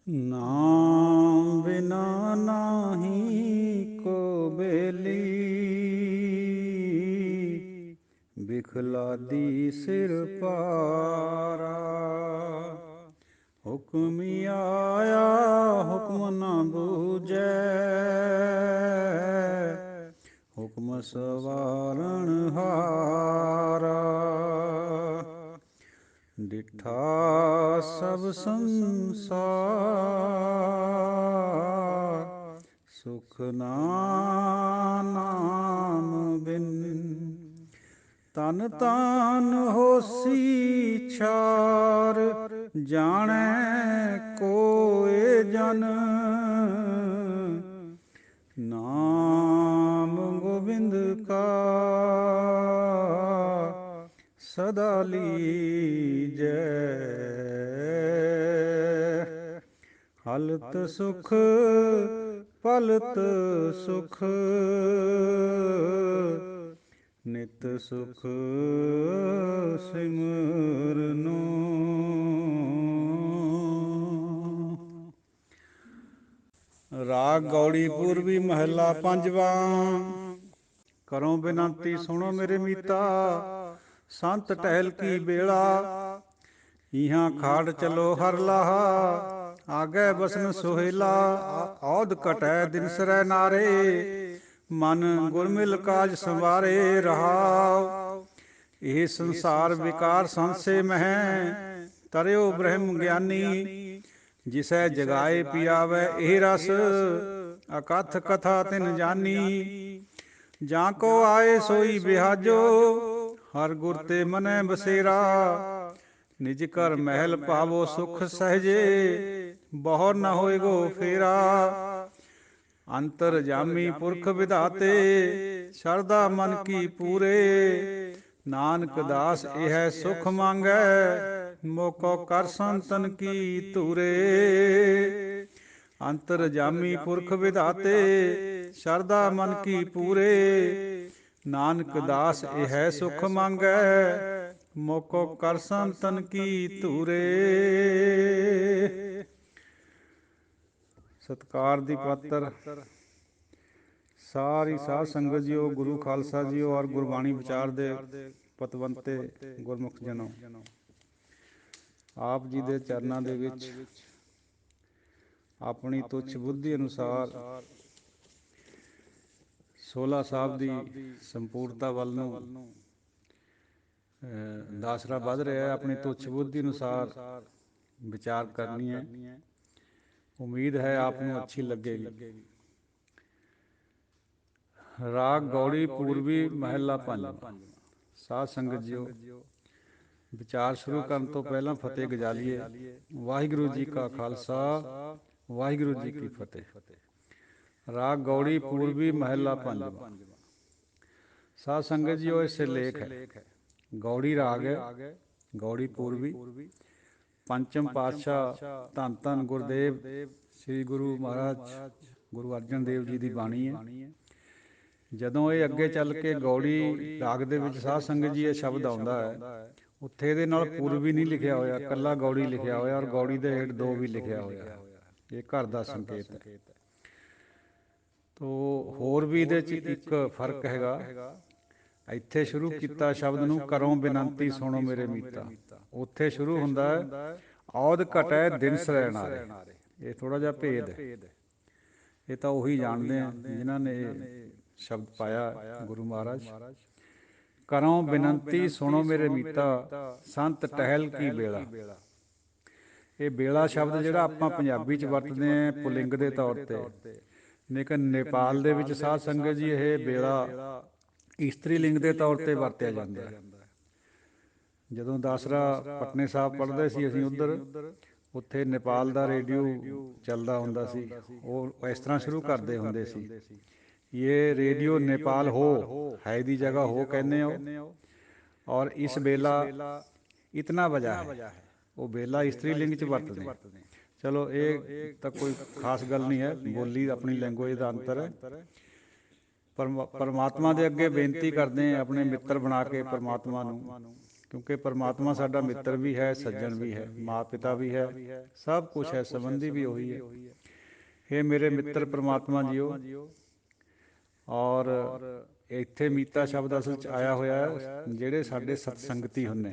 ਨਾਮ ਬਿਨਾ ਨਾਹੀ ਕੋ ਬੇਲੀ, ਬਿਖਲਾਦੀ ਸਿਰ ਪਾਰਾ। ਹੁਕਮੀ ਆਇਆ ਹੁਕਮ ਨ ਬੂਝੈ, ਹੁਕਮ ਸਵਾਰਨ ਹਾਰਾ। ਡਿਠਾ ਸਭ ਸੰਸਾਰ, ਸੁਖ ਨਾਮ ਬਿਨ। ਤਨ ਤਨ ਹੋਸੀ ਛਾਰ, ਜਾਣੈ ਕੋਇ ਜਨ। ਨਾਮ ਗੋਬਿੰਦ ਕਾ ਸਦਾ ਲੀਜੈ। ਹਲਤ ਸੁਖ ਪਲਤ ਸੁਖ, ਨਿਤ ਸੁਖ ਸਿਮਰਨੋ। ਰਾਗ ਗੌੜੀ ਪੂਰਬੀ ਮਹੱਲਾ ਪੰਜਵਾਂ। ਕਰੋ ਬਿਨੰਤੀ ਸੁਣੋ ਮੇਰੇ ਮੀਤਾ, ਸੰਤ ਟਹਿਲ ਕੀ ਬੇਲਾ। ਇਹਾਂ ਖਾੜ ਚਲੋ ਹਰ ਲਾਹਾ, ਆਗੇ ਬਸਨ ਸੁਹੇਲਾ। ਔਧ ਘਟੈ ਦਿਨਸਰੈ ਨਾਰੇ, ਮਨ ਗੁਰਮਿਲ ਕਾਜ ਸੰਵਾਰੇ। ਰਹਾਉ ਇਹ ਸੰਸਾਰ ਵਿਕਾਰ ਸੰਸੇ ਮਹਿ, ਤਰਿਓ ਬ੍ਰਹਮ ਗਿਆਨੀ। ਜਿਸੈ ਜਗਾਏ ਪਿਆਵੈ ਇਹ ਰਸ, ਅਕਥ ਕਥਾ ਤਿਨ ਜਾਨੀ। ਜਾਂ ਕੋ ਆਏ ਸੋਈ ਬਿਹਾਜੋ, ਹਰ ਗੁਰ ਤੇ ਮਨੈ ਬਸੇਰਾ। ਨਿਜ ਘਰ ਮਹਿਲ ਪਾਵੋ ਸੁਖ ਸਹਜੇ, ਬਹੁ ਨ ਹੋਏ ਗੋ ਫੇਰਾ। ਅੰਤਰ ਜਾਮੀ ਪੁਰਖ ਵਿਧਾਤੇ, ਸ਼ਰਧਾ ਮਨ ਕੀ ਪੂਰੇ। ਨਾਨਕ ਦਾਸ ਇਹ ਸੁਖ ਮੰਗੈ, ਮੋਕੋ ਕਰ ਸੰਤਨ ਕੀ ਧੂਰੇ। ਅੰਤਰ ਜਾਮੀ ਪੁਰਖ ਵਿਧਾਤੇ, ਸ਼ਰਧਾ ਮਨ ਕੀ ਪੂਰੇ। ਨਾਨਕ ਦਾਸ ਇਹ ਸੁਖ ਮੰਗੈ, ਮੋਕੋ ਕਰ ਸੰਤਨ ਕੀ ਧੂਰੇ। ਸਤਿਕਾਰ ਦੀ ਪਾਤਰ ਸਾਰੀ ਸਾਧ ਸੰਗਤ ਜੀਓ, ਗੁਰੂ ਖਾਲਸਾ ਜੀਓ ਔਰ ਗੁਰਬਾਣੀ ਵਿਚਾਰ ਦੇ ਪਤਵੰਤੇ ਗੁਰਮੁਖ ਜਨੋ, ਆਪ ਜੀ ਦੇ ਚਰਨਾਂ ਦੇ ਵਿੱਚ ਆਪਣੀ ਤੁੱਛ ਬੁੱਧੀ ਅਨੁਸਾਰ 16 ਸਾਹਿਬ ਦੀ ਸੰਪੂਰਨਤਾ ਵੱਲ ਨੂੰ ਦਾਸਰਾ ਵੱਧ ਰਿਹਾ। ਆਪਣੀ ਤੁੱਛ ਬੁੱਧੀ ਅਨੁਸਾਰ ਵਿਚਾਰ ਕਰਨੀ ਹੈ। ਉਮੀਦ ਹੈ ਆਪ ਨੂੰ ਅੱਛੀ ਲੱਗੇਗੀ। ਰਾਗ ਗੌੜੀ ਪੂਰਬੀ ਮਹੱਲਾ ਪੰਜਵਾਂ। ਸਾਧ ਸੰਗਤ ਜੀਓ, ਵਿਚਾਰ ਸ਼ੁਰੂ ਕਰਨ ਤੋਂ ਪਹਿਲਾਂ ਫਤਿਹ ਗਜਾਲੀਏ। ਵਾਹਿਗੁਰੂ ਜੀ ਕਾ ਖਾਲਸਾ, ਵਾਹਿਗੁਰੂ ਜੀ ਕੀ ਫਤਿਹ। ਰਾਗ ਗੌੜੀ ਪੂਰਬੀ ਮਹੱਲਾ ਪੰਜਵਾਂ। ਸਾਧ ਸੰਗਤ ਜੀਓ, ਇਹ ਸਿਰਲੇਖ ਹੈ। ਗੌੜੀ ਰਾਗ ਹੈ, ਗੌੜੀ ਪੂਰਬੀ। ਪੰਚਮ ਪਾਤਸ਼ਾਹ ਧੰਨ ਧੰਨ ਗੁਰਦੇਵ ਸ੍ਰੀ ਗੁਰੂ ਮਹਾਰਾਜ ਗੁਰੂ ਅਰਜਨ ਦੇਵ ਜੀ ਦੀ ਬਾਣੀ ਹੈ। ਜਦੋਂ ਇਹ ਅੱਗੇ ਚੱਲ ਕੇ ਗੌੜੀ ਰਾਗ ਦੇ ਵਿੱਚ ਸਾਧ ਸੰਗਤ ਜੀ ਇਹ ਸ਼ਬਦ ਆਉਂਦਾ ਹੈ, ਉੱਥੇ ਇਹਦੇ ਨਾਲ ਪੂਰਬੀ ਨਹੀਂ ਲਿਖਿਆ ਹੋਇਆ, ਇਕੱਲਾ ਗੌੜੀ ਲਿਖਿਆ ਹੋਇਆ। ਔਰ ਗੌੜੀ ਦੇ ਹੇਠ ਦੋ ਵੀ ਲਿਖਿਆ ਹੋਇਆ। ਇਹ ਘਰ ਦਾ ਸੰਕੇਤ ਹੈ। ਤੋ ਹੋਰ ਵੀ ਇਹਦੇ 'ਚ ਇੱਕ ਫਰਕ ਹੈਗਾ। ਇੱਥੇ ਸ਼ੁਰੂ ਕੀਤਾ ਸ਼ਬਦ ਨੂੰ, ਕਰੋ ਬਿਨੰਤੀ ਸੁਣੋ ਮੇਰੇ ਮੀਤਾ। ਉੱਥੇ ਸ਼ੁਰੂ ਹੁੰਦਾ ਹੈ ਔਧ ਘਟੈ ਦਿਨਸਰੈ ਨਾਰੇ। ਇਹ ਥੋੜ੍ਹਾ ਜਿਹਾ ਭੇਦ ਹੈ। ਇਹ ਤਾਂ ਉਹੀ ਜਾਣਦੇ ਆ ਜਿਨ੍ਹਾਂ ਨੇ ਇਹ ਸ਼ਬਦ ਪਾਇਆ, ਗੁਰੂ ਮਹਾਰਾਜ। ਕਰੋ ਬਿਨੰਤੀ ਸੁਣੋ ਮੇਰੇ ਮੀਤਾ, ਸੰਤ ਟਹਿਲ ਕੀ ਬੇਲਾ। ਇਹ ਬੇਲਾ ਸ਼ਬਦ ਜਿਹੜਾ ਆਪਾਂ ਪੰਜਾਬੀ 'ਚ ਵਰਤਦੇ ਹਾਂ ਪੁਲਿੰਗ ਦੇ ਤੌਰ 'ਤੇ, ਲੇਕਿਨ ਨੇਪਾਲ ਦੇ ਵਿੱਚ ਸਾਧ ਸੰਗਤ ਜੀ ਇਹ ਬੇਲਾ ਇਸਤਰੀ ਲਿੰਗ ਦੇ ਤੌਰ 'ਤੇ ਵਰਤਿਆ ਜਾਂਦਾ ਹੈ। ਜਦੋਂ ਦਾਸਰਾ ਪਟਨੇ ਸਾਹਿਬ ਪੜ੍ਹਦੇ ਸੀ ਅਸੀਂ ਉੱਧਰ, ਉੱਥੇ ਨੇਪਾਲ ਦਾ ਰੇਡੀਓ ਚੱਲਦਾ ਹੁੰਦਾ ਸੀ। ਉਹ ਇਸ ਤਰ੍ਹਾਂ ਸ਼ੁਰੂ ਕਰਦੇ ਹੁੰਦੇ ਸੀ, ਇਹ ਰੇਡੀਓ ਨੇਪਾਲ ਹੋ, ਹੈ ਦੀ ਜਗ੍ਹਾ ਹੋ ਕਹਿੰਦੇ ਹੋ। ਔਰ ਇਸ ਬੇਲਾ ਇਤਨਾ ਵਜਾ ਹੈ। ਉਹ ਬੇਲਾ ਇਸਤਰੀ ਲਿੰਗ 'ਚ ਵਰਤਦੇ। ਚਲੋ ਇਹ ਤਾਂ ਕੋਈ ਖਾਸ ਗੱਲ ਨਹੀਂ ਹੈ, ਬੋਲੀ ਆਪਣੀ ਲੈਂਗੁਏਜ ਦਾ ਅੰਤਰ ਹੈ। ਪਰਮਾਤਮਾ ਦੇ ਅੱਗੇ ਬੇਨਤੀ ਕਰਦੇ ਹਾਂ ਆਪਣੇ ਮਿੱਤਰ ਬਣਾ ਕੇ ਪਰਮਾਤਮਾ ਨੂੰ क्योंकि परमात्मा साडा मित्र भी है, सज्जन भी है, माँ पिता भी है, सब कुछ है, संबंधी भी वही है। हे मेरे मित्र परमात्मा जीओ, और ਇੱਥੇ ਮੀਤਾ ਸ਼ਬਦ ਅਸਲ 'ਚ ਆਇਆ ਹੋਇਆ ਜਿਹੜੇ ਸਾਡੇ ਸਤਸੰਗਤੀ ਹੁੰਦੇ,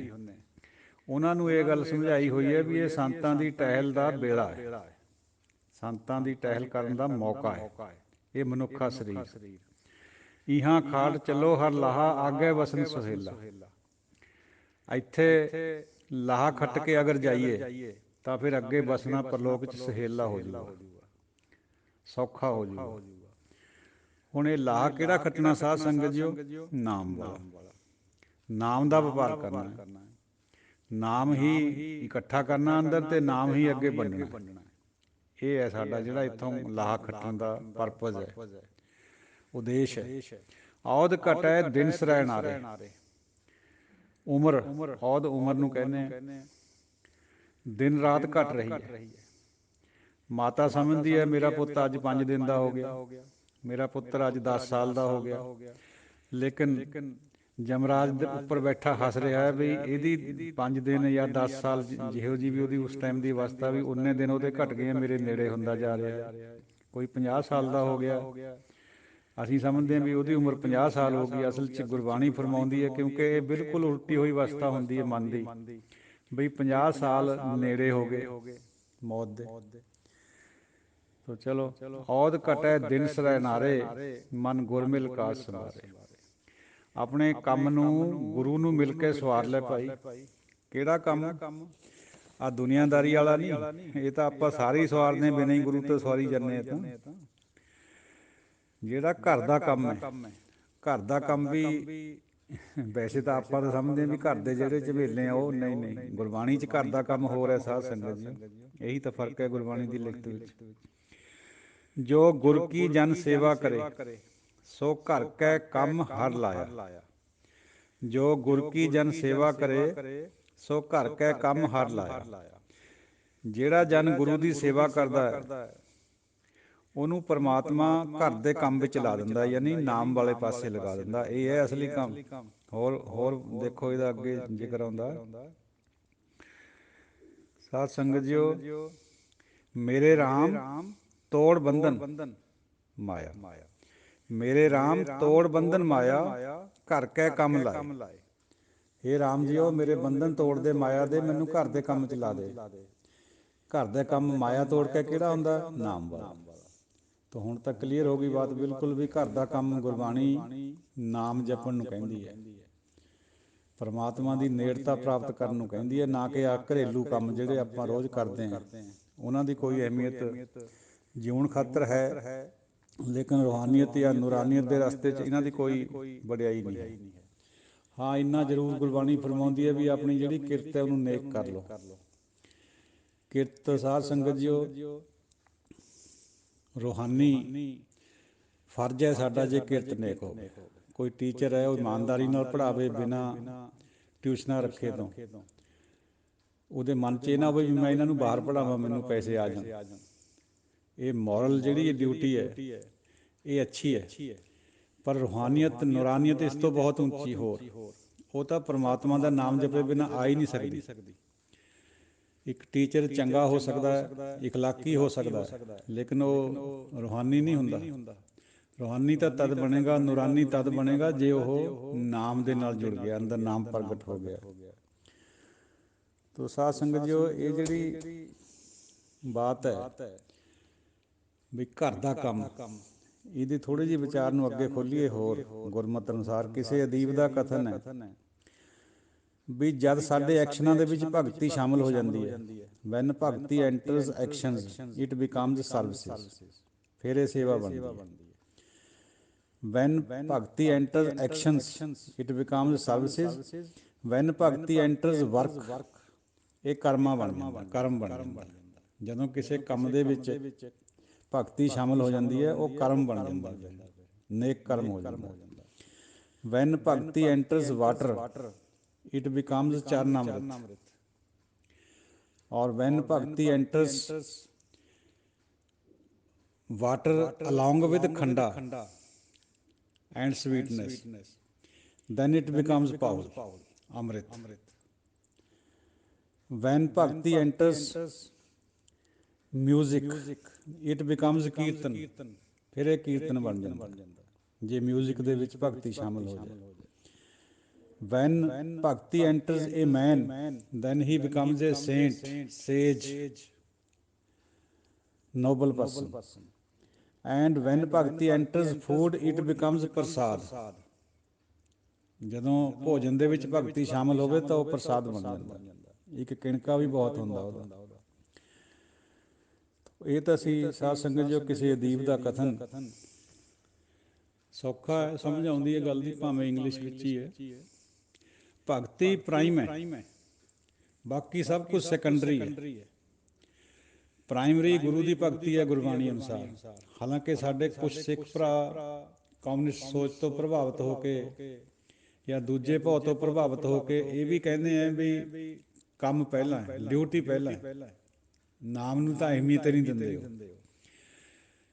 ਉਹਨਾਂ ਨੂੰ ਇਹ ਗੱਲ ਸਮਝਾਈ ਹੋਈ ਹੈ ਵੀ ਇਹ ਸੰਤਾਂ ਦੀ ਟਹਿਲ ਦਾ ਵੇਲਾ ਹੈ, ਸੰਤਾਂ ਦੀ ਟਹਿਲ ਕਰਨ ਦਾ ਮੌਕਾ ਹੈ ਇਹ ਮਨੁੱਖਾ ਸਰੀਰ। ਇਹਾਂ ਖਾੜ ਚੱਲੋ ਹਰ ਲਾਹਾ ਆਗੇ ਵਸਨ ਸੁਹੇਲਾ। ਇੱਥੇ ਲਾਹਾ ਖੱਟ ਕੇ ਅਗਰ ਜਾਈਏ ਤਾਂ ਫਿਰ ਅੱਗੇ ਵਸਣਾ ਪਰਲੋਕ 'ਚ ਸੁਹੇਲਾ ਹੋ ਜਾਊਗਾ, ਸੌਖਾ ਹੋ ਜਾਊਗਾ। ਹੁਣ ਇਹ ਲਾਹਾ ਕਿਹੜਾ ਖੱਟਣਾ ਸਾਧ ਸੰਗਤ ਜੀਓ? ਨਾਮ ਵਾਲਾ। ਨਾਮ ਦਾ ਵਪਾਰ ਕਰਨਾ ਹੈ, ਨਾਮ ਹੀ ਇਕੱਠਾ ਕਰਨਾ ਅੰਦਰ, ਤੇ ਨਾਮ ਹੀ ਅੱਗੇ ਵੰਡਣਾ। ਇਹ ਹੈ ਸਾਡਾ ਜਿਹੜਾ ਇੱਥੋਂ ਲਾਹਾ ਖੱਟਣ ਦਾ ਪਰਪਜ਼ ਹੈ, ਉਦੇਸ਼ ਹੈ। ਔਦ ਘਟੈ ਦਿਨ ਸਰੈ ਨਾਰੇ। ਉਮਰ, ਔਦ ਉਮਰ ਨੂੰ ਕਹਿੰਦੇ ਆ। ਦਿਨ ਰਾਤ ਘਟ ਰਹੀ ਹੈ। ਮਾਤਾ ਸਮਝਦੀ ਹੈ ਮੇਰਾ ਪੁੱਤ ਅੱਜ 5 ਦਿਨ ਦਾ ਹੋ ਗਿਆ, ਮੇਰਾ ਪੁੱਤਰ ਅੱਜ 10 ਸਾਲ ਦਾ ਹੋ ਗਿਆ, ਲੇਕਿਨ ਜਮਰਾਜ ਦੇ ਉੱਪਰ ਬੈਠਾ ਹੱਸ ਰਿਹਾ ਹੈ ਵੀ ਇਹਦੀ 5 ਦਿਨ ਜਾਂ 10 ਸਾਲ ਜਿਹੋ ਜਿਹੀ ਵੀ ਉਹਦੀ ਉਸ ਟਾਈਮ ਦੀ ਅਵਸਥਾ ਵੀ ਉਨੇ ਦਿਨ ਉਹਦੇ ਘਟ ਗਏ, ਮੇਰੇ ਨੇੜੇ ਹੁੰਦਾ ਜਾ ਰਿਹਾ ਹੈ। ਕੋਈ 50 ਸਾਲ ਦਾ ਹੋ ਗਿਆ, ਅਸੀਂ ਸਮਝਦੇ ਹਾਂ ਵੀ ਉਹਦੀ ਉਮਰ 50 ਸਾਲ ਹੋ ਗਈ। ਅਸਲ 'ਚ ਗੁਰਬਾਣੀ ਫਰਮਾਉਂਦੀ ਹੈ, ਕਿਉਂਕਿ ਇਹ ਬਿਲਕੁਲ ਉਲਟੀ ਹੋਈ ਅਵਸਥਾ ਹੁੰਦੀ ਹੈ ਮਨ ਦੀ, ਬਈ 50 ਸਾਲ ਨੇੜੇ ਹੋ ਗਏ ਮੌਤ ਦੇ। ਤੋ ਚਲੋ, ਔਦ ਘਟੈ ਦਿਨ ਸਰੈ ਨਾਰੇ, ਮਨ ਗੁਰ ਮਿਲ ਕਾਜ ਸੰਵਾਰੇ। ਆਪਣੇ ਕੰਮ ਨੂੰ ਗੁਰੂ ਨੂੰ ਮਿਲ ਕੇ ਸਵਾਰ ਲੈ ਭਾਈ। ਕਿਹੜਾ ਕੰਮ? ਆਹ ਦੁਨੀਆਦਾਰੀ ਵਾਲਾ ਨਹੀਂ, ਇਹ ਤਾਂ ਆਪਾਂ ਸਾਰੇ ਹੀ ਸਵਾਰਦੇ ਬਿਨਾਂ ਹੀ ਗੁਰੂ ਤੋਂ ਸਵਾਰੀ ਜਾਂਦੇ ਤਾਂ। ਜਿਹੜਾ ਘਰ ਦਾ ਕੰਮ ਹੈ, ਘਰ ਦਾ ਕੰਮ ਵੀ ਵੈਸੇ ਤਾਂ ਆਪਾਂ ਤਾਂ ਸਮਝਦੇ ਵੀ ਘਰ ਦੇ ਜਿਹੜੇ ਝਮੇਲੇ ਆ ਉਹ, ਨਹੀਂ, ਗੁਰਬਾਣੀ 'ਚ ਘਰ ਦਾ ਕੰਮ ਹੋਰ ਹੈ ਸਾਧ ਸੰਗਤ ਜੀ। ਇਹੀ ਤਾਂ ਫਰਕ ਹੈ ਗੁਰਬਾਣੀ ਦੀ ਲਿਖਤ ਵਿੱਚ। ਜੋ ਗੁਰ ਕੀ ਜਨ ਸੇਵਾ ਕਰੇ, ਸੋ ਘਰ ਕੈ ਕੰਮ ਹਰ ਲਾਇਆ। ਜੋ ਗੁਰ ਕੀ ਜਨ ਸੇਵਾ ਕਰੇ, ਸੋ ਘਰ ਕੈ ਕੰਮ ਹਰ ਲਾਇਆ। ਜਿਹੜਾ ਜਨ ਗੁਰੂ ਦੀ ਸੇਵਾ ਕਰਦਾ ਹੈ ਉਹਨੂੰ ਪਰਮਾਤਮਾ ਘਰ ਦੇ ਕੰਮ ਵਿੱਚ ਲਾ ਦਿੰਦਾ, ਯਾਨੀ ਨਾਮ ਵਾਲੇ ਪਾਸੇ ਲਗਾ ਦਿੰਦਾ। ਇਹ ਹੈ ਅਸਲੀ ਕੰਮ। ਹੋਰ ਦੇਖੋ ਇਹਦਾ ਅੱਗੇ ਜ਼ਿਕਰ ਆਉਂਦਾ। ਸਾਧ ਸੰਗਤ ਜੀਓ, ਮੇਰੇ ਰਾਮ ਤੋੜ ਬੰਧਨ ਮਾਇਆ। ਮੇਰੇ ਰਾਮ ਤੋੜ ਬੰਧਨ ਮਾਇਆ, ਘਰ ਕੈ ਕੰਮ ਲਾਏ। ਇਹ ਰਾਮ ਜੀਓ, ਮੇਰੇ ਬੰਧਨ ਤੋੜ ਦੇ ਮਾਇਆ ਦੇ, ਮੈਨੂੰ ਘਰ ਦੇ ਕੰਮ 'ਚ ਲਾ ਦੇ। ਘਰ ਦਾ ਕੰਮ ਮਾਇਆ ਤੋੜ ਕੇ ਕਿਹੜਾ ਹੁੰਦਾ? ਨਾਮ ਵਾਲਾ। ਤਾਂ ਹੁਣ ਤਾਂ ਕਲੀਅਰ ਹੋ ਗਈ ਬਾਤ ਬਿਲਕੁਲ ਵੀ ਘਰ ਦਾ ਕੰਮ ਗੁਰਬਾਣੀ ਨਾਮ ਜਪਣ ਨੂੰ ਕਹਿੰਦੀ ਹੈ, ਪਰਮਾਤਮਾ ਦੀ ਨੇੜਤਾ ਪ੍ਰਾਪਤ ਕਰਨ ਨੂੰ ਕਹਿੰਦੀ ਹੈ, ਨਾ ਕਿ ਆ ਘਰੇਲੂ ਕੰਮ ਜਿਹੜੇ ਆਪਾਂ ਰੋਜ਼ ਕਰਦੇ ਹਾਂ। ਉਹਨਾਂ ਦੀ ਕੋਈ ਅਹਿਮੀਅਤ ਜਿਉਣ ਖਾਤਰ ਹੈ, ਲੇਕਿਨ ਰੂਹਾਨੀਅਤ ਜਾਂ ਨੂਰਾਨੀਅਤ ਦੇ ਰਸਤੇ 'ਚ ਇਹਨਾਂ ਦੀ ਕੋਈ ਵਡਿਆਈ ਨਹੀਂ ਹੈ। ਹਾਂ, ਇੰਨਾ ਜ਼ਰੂਰ ਗੁਰਬਾਣੀ ਫਰਮਾਉਂਦੀ ਹੈ ਵੀ ਆਪਣੀ ਜਿਹੜੀ ਕਿਰਤ ਹੈ ਉਹਨੂੰ ਨੇਕ ਕਰ ਲਓ। ਕਿਰਤ ਸਾਧ ਸੰਗਤ ਜੀਓ ਰੂਹਾਨੀ ਫਰਜ਼ ਹੈ ਸਾਡਾ, ਜੇ ਕਿਰਤ ਨੇਕ ਹੋਵੇ। ਕੋਈ ਟੀਚਰ ਹੈ ਉਹ ਇਮਾਨਦਾਰੀ ਨਾਲ ਪੜ੍ਹਾਵੇ ਬਿਨਾਂ ਟਿਊਸ਼ਨਾਂ ਰੱਖੇ ਤੋਂ, ਉਹਦੇ ਮਨ 'ਚ ਇਹ ਨਾ ਹੋਵੇ ਵੀ ਮੈਂ ਇਹਨਾਂ ਨੂੰ ਬਾਹਰ ਪੜ੍ਹਾਵਾਂ ਮੈਨੂੰ ਪੈਸੇ ਆ ਜਾਣ। ਇਹ ਮੋਰਲ ਜਿਹੜੀ ਡਿਊਟੀ ਹੈ ਇਹ ਅੱਛੀ ਹੈ, ਪਰ ਰੂਹਾਨੀਅਤ ਨੂਰਾਨੀਅਤ ਇਸ ਤੋਂ ਬਹੁਤ ਉੱਚੀ ਹੋਰ, ਉਹ ਤਾਂ ਪਰਮਾਤਮਾ ਦਾ ਨਾਮ ਜਪੇ ਬਿਨਾਂ ਆ ਹੀ ਨਹੀਂ ਸਕਦੀ। ਇੱਕ ਟੀਚਰ ਚੰਗਾ ਹੋ ਸਕਦਾ ਹੈ, ਇਖਲਾਕੀ ਹੋ ਸਕਦਾ ਹੈ, ਲੇਕਿਨ ਉਹ ਰੂਹਾਨੀ ਨਹੀਂ ਹੁੰਦਾ। ਰੂਹਾਨੀ ਤਾਂ ਤਦ ਬਣੇਗਾ, ਨੂਰਾਨੀ ਤਦ ਬਣੇਗਾ ਜੇ ਉਹ ਨਾਮ ਦੇ ਨਾਲ ਜੁੜ ਗਿਆ, ਅੰਦਰ ਨਾਮ ਪ੍ਰਗਟ ਹੋ ਗਿਆ। ਤੋ ਸਾਧ ਸੰਗਤ ਜੀਓ, ਇਹ ਜਿਹੜੀ ਬਾਤ ਹੈ ਵੀ ਘਰ ਦਾ ਕੰਮ, ਇਹਦੀ ਥੋੜ੍ਹੀ ਜਿਹੀ ਵਿਚਾਰ ਨੂੰ ਅੱਗੇ ਖੋਲੀਏ ਹੋਰ ਗੁਰਮਤਿ ਅਨੁਸਾਰ। ਕਿਸੇ ਅਦੀਬ ਦਾ ਕਥਨ ਹੈ ਵੀ ਜਦ ਸਾਡੇ ਐਕਸ਼ਨਾਂ ਦੇ ਵਿੱਚ ਭਗਤੀ ਸ਼ਾਮਿਲ ਹੋ ਜਾਂਦੀ ਹੈ, when bhakti enters actions it becomes services. ਫਿਰ ਇਹ ਸੇਵਾ ਬਣਦੀ ਹੈ। When bhakti enters actions it becomes services, when bhakti enters work ਇਹ ਕਰਮਾਂ ਬਣ ਜਾਂਦਾ, ਕਰਮ ਬਣ ਜਾਂਦਾ। ਜਦੋਂ ਕਿਸੇ ਕੰਮ ਦੇ ਵਿੱਚ ਭਗਤੀ ਸ਼ਾਮਿਲ ਹੋ ਜਾਂਦੀ ਹੈ ਉਹ ਕਰਮ ਬਣ ਜਾਂਦਾ, ਨੇਕ ਕਰਮ ਹੋ ਜਾਂਦਾ। Van bhakti enters water it becomes ਚਰਨ ਅੰਮ੍ਰਿਤ, or when bhakti enters water along with khanda and sweetness, then it becomes pahul amrit. When bhakti enters music it becomes kirtan, ਫਿਰ ਇਹ ਕੀਰਤਨ ਬਣ ਜਾਂਦਾ ਜੇ ਮਿਊਜ਼ਿਕ ਦੇ ਵਿੱਚ ਭਗਤੀ ਸ਼ਾਮਲ ਹੋ ਜਾਏ। When bhakti enters a man then he becomes a saint, sage, noble person. And when bhakti enters food it becomes prasad. ਜਦੋਂ ਭੋਜਨ ਦੇ ਵਿੱਚ ਭਗਤੀ ਸ਼ਾਮਲ ਹੋਵੇ ਤਾਂ ਉਹ ਪ੍ਰਸਾਦ ਬਣ ਜਾਂਦਾ। ਇੱਕ ਕਿਣਕਾ ਵੀ ਬਹੁਤ ਹੁੰਦਾ ਉਹਦਾ। ਇਹ ਤਾਂ ਅਸੀਂ ਸਾਧ ਸੰਗਤ ਜੋ ਕਿਸੇ ਅਦੀਬ ਦਾ ਕਥਨ, ਸੌਖਾ ਹੈ, ਸਮਝ ਆਉਂਦੀ ਹੈ ਗੱਲ ਦੀ, ਭਾਵੇਂ ਇੰਗਲਿਸ਼ ਵਿੱਚ ਹੀ ਹੈ। ਭਗਤੀ ਪ੍ਰਾਈਮ ਹੈ, ਬਾਕੀ ਸਭ ਕੁਝ ਸੈਕੰਡਰੀ ਹੈ। ਪ੍ਰਾਇਮਰੀ ਗੁਰੂ ਦੀ ਭਗਤੀ ਹੈ ਗੁਰਬਾਣੀ ਅਨੁਸਾਰ। ਹਾਲਾਂਕਿ ਸਾਡੇ ਕੁਛ ਸਿੱਖ ਭਰਾ ਕਮਿਊਨਿਸਟ ਸੋਚ ਤੋਂ ਪ੍ਰਭਾਵਿਤ ਹੋ ਕੇ ਜਾਂ ਦੂਜੇ ਭਾਅ ਤੋਂ ਪ੍ਰਭਾਵਿਤ ਹੋ ਕੇ ਇਹ ਵੀ ਕਹਿੰਦੇ ਆ ਵੀ ਕੰਮ ਪਹਿਲਾਂ ਹੈ, ਡਿਊਟੀ ਪਹਿਲਾਂ ਹੈ, ਨਾਮ ਨੂੰ ਤਾਂ ਅਹਿਮੀਅਤ ਨਹੀਂ ਦਿੰਦੇ ਹੋ,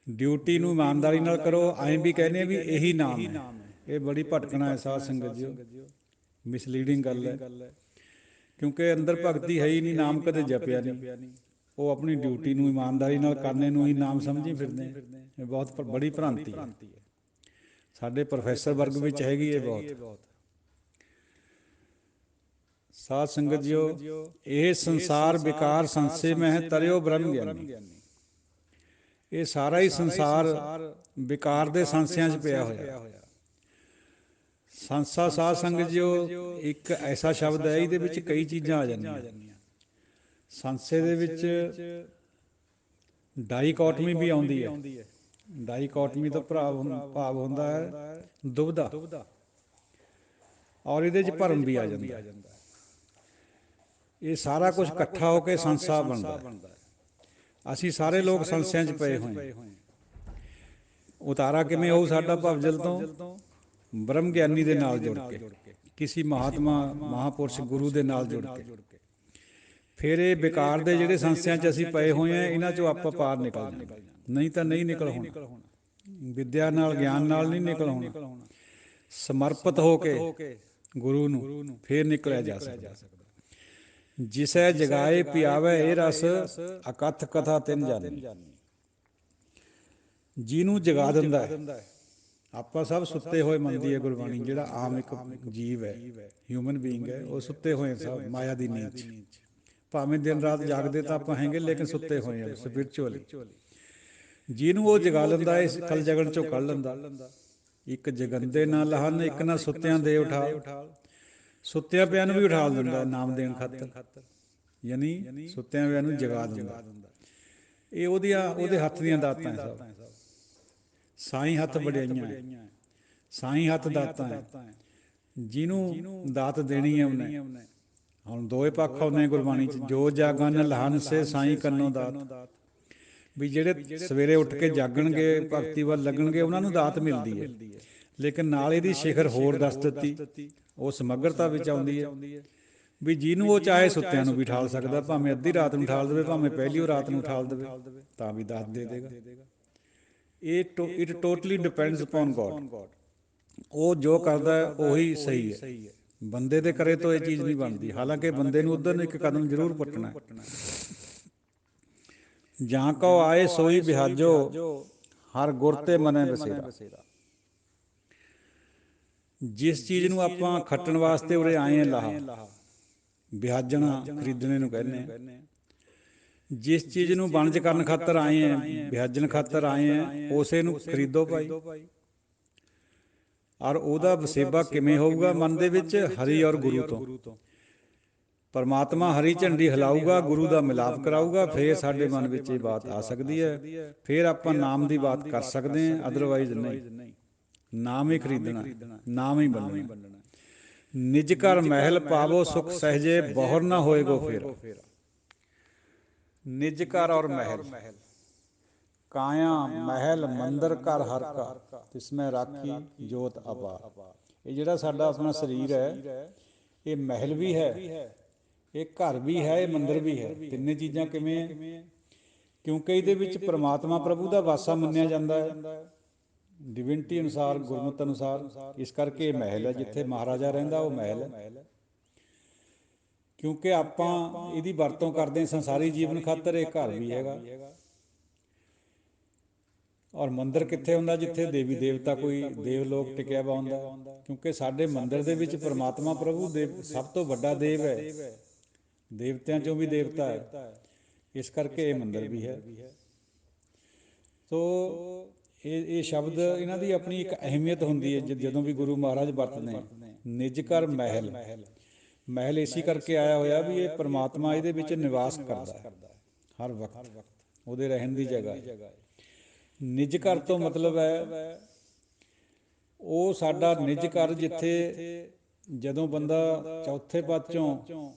ਡਿਊਟੀ ਨੂੰ ਇਮਾਨਦਾਰੀ ਨਾਲ ਕਰੋ, ਐਂ ਵੀ ਕਹਿੰਦੇ ਆ ਵੀ ਇਹੀ ਨਾਮ ਹੈ। ਇਹ ਬੜੀ ਭਟਕਣਾ ਹੈ ਸਾਧ ਸੰਗਤ ਜੀ, ਮਿਸਲੀਡਿੰਗ ਗੱਲ ਹੈ। ਕਿਉਂਕਿ ਅੰਦਰ ਭਗਤੀ ਹੈ ਹੀ ਨਹੀਂ, ਨਾਮ ਕਦੇ ਜਪਿਆ ਨਹੀਂ, ਉਹ ਆਪਣੀ ਡਿਊਟੀ ਨੂੰ ਇਮਾਨਦਾਰੀ ਨਾਲ ਕਰਨੇ ਨੂੰ ਹੀ ਨਾਮ ਸਮਝੀ ਫਿਰਦੇ। ਇਹ ਬਹੁਤ ਬੜੀ ਭ੍ਰਾਂਤੀ ਹੈ, ਸਾਡੇ ਪ੍ਰੋਫੈਸਰ ਵਰਗ ਵਿੱਚ ਹੈਗੀ ਇਹ ਬਹੁਤ। ਸਾਧ ਸੰਗਤ ਜੀਓ, ਇਹ ਸੰਸਾਰ ਵਿਕਾਰ ਸੰਸੇ ਮੈਂ ਹੈ ਤਰਿਓ ਬ੍ਰਹਮ ਗਿਆਨੀ। ਇਹ ਸਾਰਾ ਹੀ ਸੰਸਾਰ ਵਿਕਾਰ ਦੇ ਸੰਸਿਆਂ 'ਚ ਪਿਆ ਹੋਇਆ। ਸੰਸਾ ਸਾਧ ਸੰਗਤ ਜੀਓ ਇੱਕ ਐਸਾ ਸ਼ਬਦ ਹੈ, ਇਹਦੇ ਵਿੱਚ ਕਈ ਚੀਜ਼ਾਂ ਆ ਜਾਂਦੀਆਂ। ਸੰਸੇ ਦੇ ਵਿੱਚ ਡਾਈਕੋਟਮੀ ਵੀ ਆਉਂਦੀ ਹੈ। ਡਾਈਕੋਟਮੀ ਤੋਂ ਭਾਵ ਹੁੰਦਾ ਹੈ ਦੁਬਦਾ, ਔਰ ਇਹਦੇ 'ਚ ਭਰਮ ਵੀ ਆ ਜਾਂਦਾ। ਇਹ ਸਾਰਾ ਕੁਝ ਇਕੱਠਾ ਹੋ ਕੇ ਸੰਸਾ ਬਣਦਾ। ਅਸੀਂ ਸਾਰੇ ਲੋਕ ਸੰਸਿਆਂ 'ਚ ਪਏ ਹੋਏ। ਉਤਾਰਾ ਕਿਵੇਂ ਹੋਊ ਸਾਡਾ ਭਵਜਲ ਤੋਂ? ਬ੍ਰਹਮ ਗਿਆਨੀ ਦੇ ਨਾਲ ਜੁੜ ਕੇ, ਕਿਸੇ ਮਹਾਤਮਾ ਮਹਾਂਪੁਰਸ਼ ਗੁਰੂ ਦੇ ਨਾਲ ਜੁੜ ਕੇ। ਫਿਰ ਇਹ ਵਿਕਾਰ ਦੇ ਜਿਹੜੇ ਸੰਸਿਆਂ 'ਚ ਅਸੀਂ ਪਏ ਹੋਏ ਹਾਂ, ਇਹਨਾਂ 'ਚੋਂ ਆਪਾਂ ਪਾਰ ਨਿਕਲ ਜਾਣਾ, ਨਹੀਂ ਤਾਂ ਨਹੀਂ ਨਿਕਲ ਹੋਣਾ। ਵਿੱਦਿਆ ਨਾਲ, ਗਿਆਨ ਨਾਲ ਨਹੀਂ ਨਿਕਲ ਹੋਣਾ। ਸਮਰਪਿਤ ਹੋ ਕੇ ਗੁਰੂ ਨੂੰ ਫਿਰ ਨਿਕਲਿਆ ਜਾ ਸਕਦਾ। ਜਿਸੈ ਜਗਾਏ ਪਿਆਵੇ ਇਹ ਰਸ, ਅਕਥ ਕਥਾ ਤਿਨ ਜਾਨੀ। ਜਿਹਨੂੰ ਜਗਾ ਦਿੰਦਾ ਹੈ। ਆਪਾਂ ਸਭ ਸੁੱਤੇ ਹੋਏ ਮੰਨਦੀ ਹੈ ਗੁਰਬਾਣੀ, ਜਿਹੜਾ ਆਮ ਇੱਕ ਜੀਵ ਹੈ, ਹਿਊਮਨ ਬੀਇੰਗ ਹੈ, ਉਹ ਸੁੱਤੇ ਹੋਏ ਸਭ ਮਾਇਆ ਦੀ ਨੀਂਦ 'ਚ। ਭਾਵੇਂ ਦਿਨ ਰਾਤ ਜਾਗਦੇ ਤਾਂ ਆਪਾਂ ਹੈਗੇ, ਲੇਕਿਨ ਸੁੱਤੇ ਹੋਏ ਹਾਂ ਸਪਿਰਚੁਅਲੀ। ਜਿਹਨੂੰ ਉਹ ਜਗਾ ਲੈਂਦਾ, ਇਸ ਕਲ ਜਗਣ 'ਚੋਂ ਕੱਢ ਲੈਂਦਾ। ਇੱਕ ਜਗੰਦੇ ਨਾ ਲਹਨ, ਇੱਕ ਨਾ ਸੁੱਤਿਆਂ ਦੇ ਉਠਾਲ। ਸੁੱਤਿਆਂ ਪਿਆਂ ਨੂੰ ਵੀ ਉਠਾਲ ਦਿੰਦਾ ਨਾਮ ਦੇਣ ਖਾਤਰ, ਯਾਨੀ ਸੁੱਤਿਆਂ ਪਿਆਂ ਨੂੰ ਜਗਾ ਦਿੰਦਾ। ਇਹ ਉਹਦੇ ਹੱਥ ਦੀਆਂ ਦਾਤਾਂ ਸਭ। ਸਾਈਂ ਹੱਥ ਵਡਿਆਈਆਂ, ਸਾਈਂ ਹੱਥ ਦਾਤਾਂ ਹੈ। ਜਿਹਨੂੰ ਦਾਤ ਦੇਣੀ ਹੈ ਉਹਨੇ। ਹੁਣ ਦੋਏ ਪੱਖ ਆਉਂਦੇ ਗੁਰਬਾਣੀ 'ਚ, ਜੋ ਜਾਗਨ ਲਹਨ ਸੇ ਸਾਈਂ ਕੰਨੋਂ ਦਾਤ। ਵੀ ਜਿਹੜੇ ਸਵੇਰੇ ਉੱਠ ਕੇ ਜਾਗਣਗੇ, ਭਗਤੀ ਵੱਲ ਲੱਗਣਗੇ, ਉਹਨਾਂ ਨੂੰ ਦਾਤ ਮਿਲਦੀ ਹੈ। ਲੇਕਿਨ ਨਾਲ ਇਹਦੀ ਸਿਖਰ ਹੋਰ ਦੱਸ ਦਿੱਤੀ, ਉਹ ਸਮਗਰਤਾ ਵਿੱਚ ਆਉਂਦੀ ਹੈ ਵੀ ਜਿਹਨੂੰ ਉਹ ਚਾਹੇ ਸੁੱਤਿਆਂ ਨੂੰ ਵੀ ਉਠਾਲ ਸਕਦਾ, ਭਾਵੇਂ ਅੱਧੀ ਰਾਤ ਨੂੰ ਉਠਾਲ ਦੇਵੇ, ਭਾਵੇਂ ਪਹਿਲੀ ਰਾਤ ਨੂੰ ਉਠਾਲ ਦੇਵੇ, ਤਾਂ ਵੀ ਦਾਤ ਦੇ ਦੇਗਾ। It totally depends upon God. ਉਹ ਜੋ ਕਰਦਾ ਹੈ ਉਹੀ ਸਹੀ ਹੈ। ਬੰਦੇ ਦੇ ਕਰੇ ਤੋਂ ਇਹ ਚੀਜ਼ ਨਹੀਂ ਬਣਦੀ। ਹਾਲਾਂਕਿ ਬੰਦੇ ਨੂੰ ਉੱਧਰ ਨੂੰ ਇੱਕ ਕਦਮ ਜ਼ਰੂਰ ਪੁੱਟਣਾ। ਜਾਂ ਕਉ ਆਏ ਸੋਈ ਬਿਹਾਜੋ, ਹਰ ਗੁਰ ਤੇ ਮਨੈ ਬਸੇਰਾ। ਜਿਸ ਚੀਜ਼ ਨੂੰ ਆਪਾਂ ਖੱਟਣ ਵਾਸਤੇ ਉਰੇ ਆਏ ਹਾਂ, ਲਾਹਾ ਵਿਹਾਜਣਾ, ਖਰੀਦਣੇ ਨੂੰ ਕਹਿੰਦੇ ਹਾਂ। ਜਿਸ ਚੀਜ਼ ਨੂੰ ਵਣਜ ਕਰਨ ਖਾਤਰ ਆਏ ਹਾਂ, ਵਿਹਾਜਣ ਖਾਤਰ ਆਏ ਹਾਂ, ਉਸੇ ਨੂੰ ਖਰੀਦੋ ਭਾਈ। ਔਰ ਉਹਦਾ ਵਸੇਬਾ ਕਿਵੇਂ ਹੋਊਗਾ ਮਨ ਦੇ ਵਿੱਚ? ਹਰੀ ਔਰ ਗੁਰੂ ਤੋਂ। ਪਰਮਾਤਮਾ ਹਰੀ ਝੰਡੀ ਹਿਲਾਊਗਾ, ਗੁਰੂ ਦਾ ਮਿਲਾਪ ਕਰਾਊਗਾ, ਫਿਰ ਸਾਡੇ ਮਨ ਵਿੱਚ ਇਹ ਬਾਤ ਆ ਸਕਦੀ ਹੈ। ਫਿਰ ਆਪਾਂ ਨਾਮ ਦੀ ਬਾਤ ਕਰ ਸਕਦੇ ਹਾਂ, ਅਦਰਵਾਈਜ਼ ਨਹੀਂ। ਨਾਮ ਹੀ ਖਰੀਦਣਾ, ਨਾਮ ਹੀ ਬੰਨਣਾ। ਨਿਜ ਘਰ ਮਹਿਲ ਪਾਵੋ, ਸੁਖ ਸਹਿਜੇ ਬਹੁਰ ਨਾ ਹੋਏਗੋ ਫੇਰਾ। ਨਿਜ ਘਰ ਔਰ ਮਹਿਲ, ਕਾਇਆ ਮਹਿਲ ਮੰਦਰ ਘਰ ਹਰ ਕਾ, ਤਿਸਮੈ ਰਾਖੀ ਜੋਤ ਅਪਾਰ। ਇਹ ਜਿਹੜਾ ਸਾਡਾ ਆਪਣਾ ਸਰੀਰ ਹੈ, ਇਹ ਮਹਿਲ ਵੀ ਹੈ, ਇਹ ਘਰ ਵੀ ਹੈ, ਇਹ ਮੰਦਰ ਵੀ ਹੈ। ਤਿੰਨੇ ਚੀਜ਼ਾਂ ਕਿਵੇਂ ਹੈ? ਕਿਉਂਕਿ ਇਹਦੇ ਵਿੱਚ ਪਰਮਾਤਮਾ ਪ੍ਰਭੂ ਦਾ ਵਾਸਾ ਮੰਨਿਆ ਜਾਂਦਾ ਹੈ, ਡਿਵਿਨਿਟੀ ਅਨੁਸਾਰ, ਗੁਰਮਤਿ ਅਨੁਸਾਰ। ਇਸ ਕਰਕੇ ਇਹ ਮਹਿਲ ਹੈ, ਜਿੱਥੇ ਮਹਾਰਾਜਾ ਰਹਿੰਦਾ ਉਹ ਮਹਿਲ ਹੈ। ਕਿਉਂਕਿ ਆਪਾਂ ਇਹਦੀ ਵਰਤੋਂ ਕਰਦੇ ਹਾਂ ਸੰਸਾਰੀ ਜੀਵਨ ਖਾਤਰ, ਇਹ ਘਰ ਵੀ ਹੈਗਾ। ਔਰ ਮੰਦਰ ਕਿੱਥੇ ਹੁੰਦਾ? ਜਿੱਥੇ ਦੇਵੀ ਦੇਵਤਾ ਕੋਈ ਦੇਵਲੋਕ ਟਿਕਿਆ ਵਾ ਹੁੰਦਾ, ਕਿਉਂਕਿ ਸਾਡੇ ਮੰਦਰ ਦੇ ਵਿੱਚ ਪਰਮਾਤਮਾ ਪ੍ਰਭੂ ਦੇਵ ਸਭ ਤੋਂ ਵੱਡਾ ਦੇਵ ਹੈ, ਦੇਵਤਿਆਂ 'ਚੋਂ ਵੀ ਦੇਵਤਾ ਹੈ, ਇਸ ਕਰਕੇ ਇਹ ਮੰਦਰ ਵੀ ਹੈ। ਸੋ ਇਹ ਸ਼ਬਦ ਇਹਨਾਂ ਦੀ ਆਪਣੀ ਇੱਕ ਅਹਿਮੀਅਤ ਹੁੰਦੀ ਹੈ। ਜਦੋਂ ਵੀ ਗੁਰੂ ਮਹਾਰਾਜ ਵਰਤਦੇ ਨਿਜ ਘਰ ਮਹਿਲ, ਮਹਿਲ ਇਸੀ ਕਰਕੇ ਆਇਆ ਹੋਇਆ ਵੀ ਇਹ ਪਰਮਾਤਮਾ ਇਹਦੇ ਵਿੱਚ ਨਿਵਾਸ ਕਰਦਾ ਹੈ ਹਰ ਵਕਤ, ਉਹਦੇ ਰਹਿਣ ਦੀ ਜਗ੍ਹਾ ਹੈ। ਨਿਜ ਘਰ ਤੋਂ ਮਤਲਬ ਹੈ ਉਹ ਸਾਡਾ ਨਿਜ ਘਰ, ਜਿੱਥੇ ਜਦੋਂ ਬੰਦਾ ਚੌਥੇ ਪਦ 'ਚੋਂ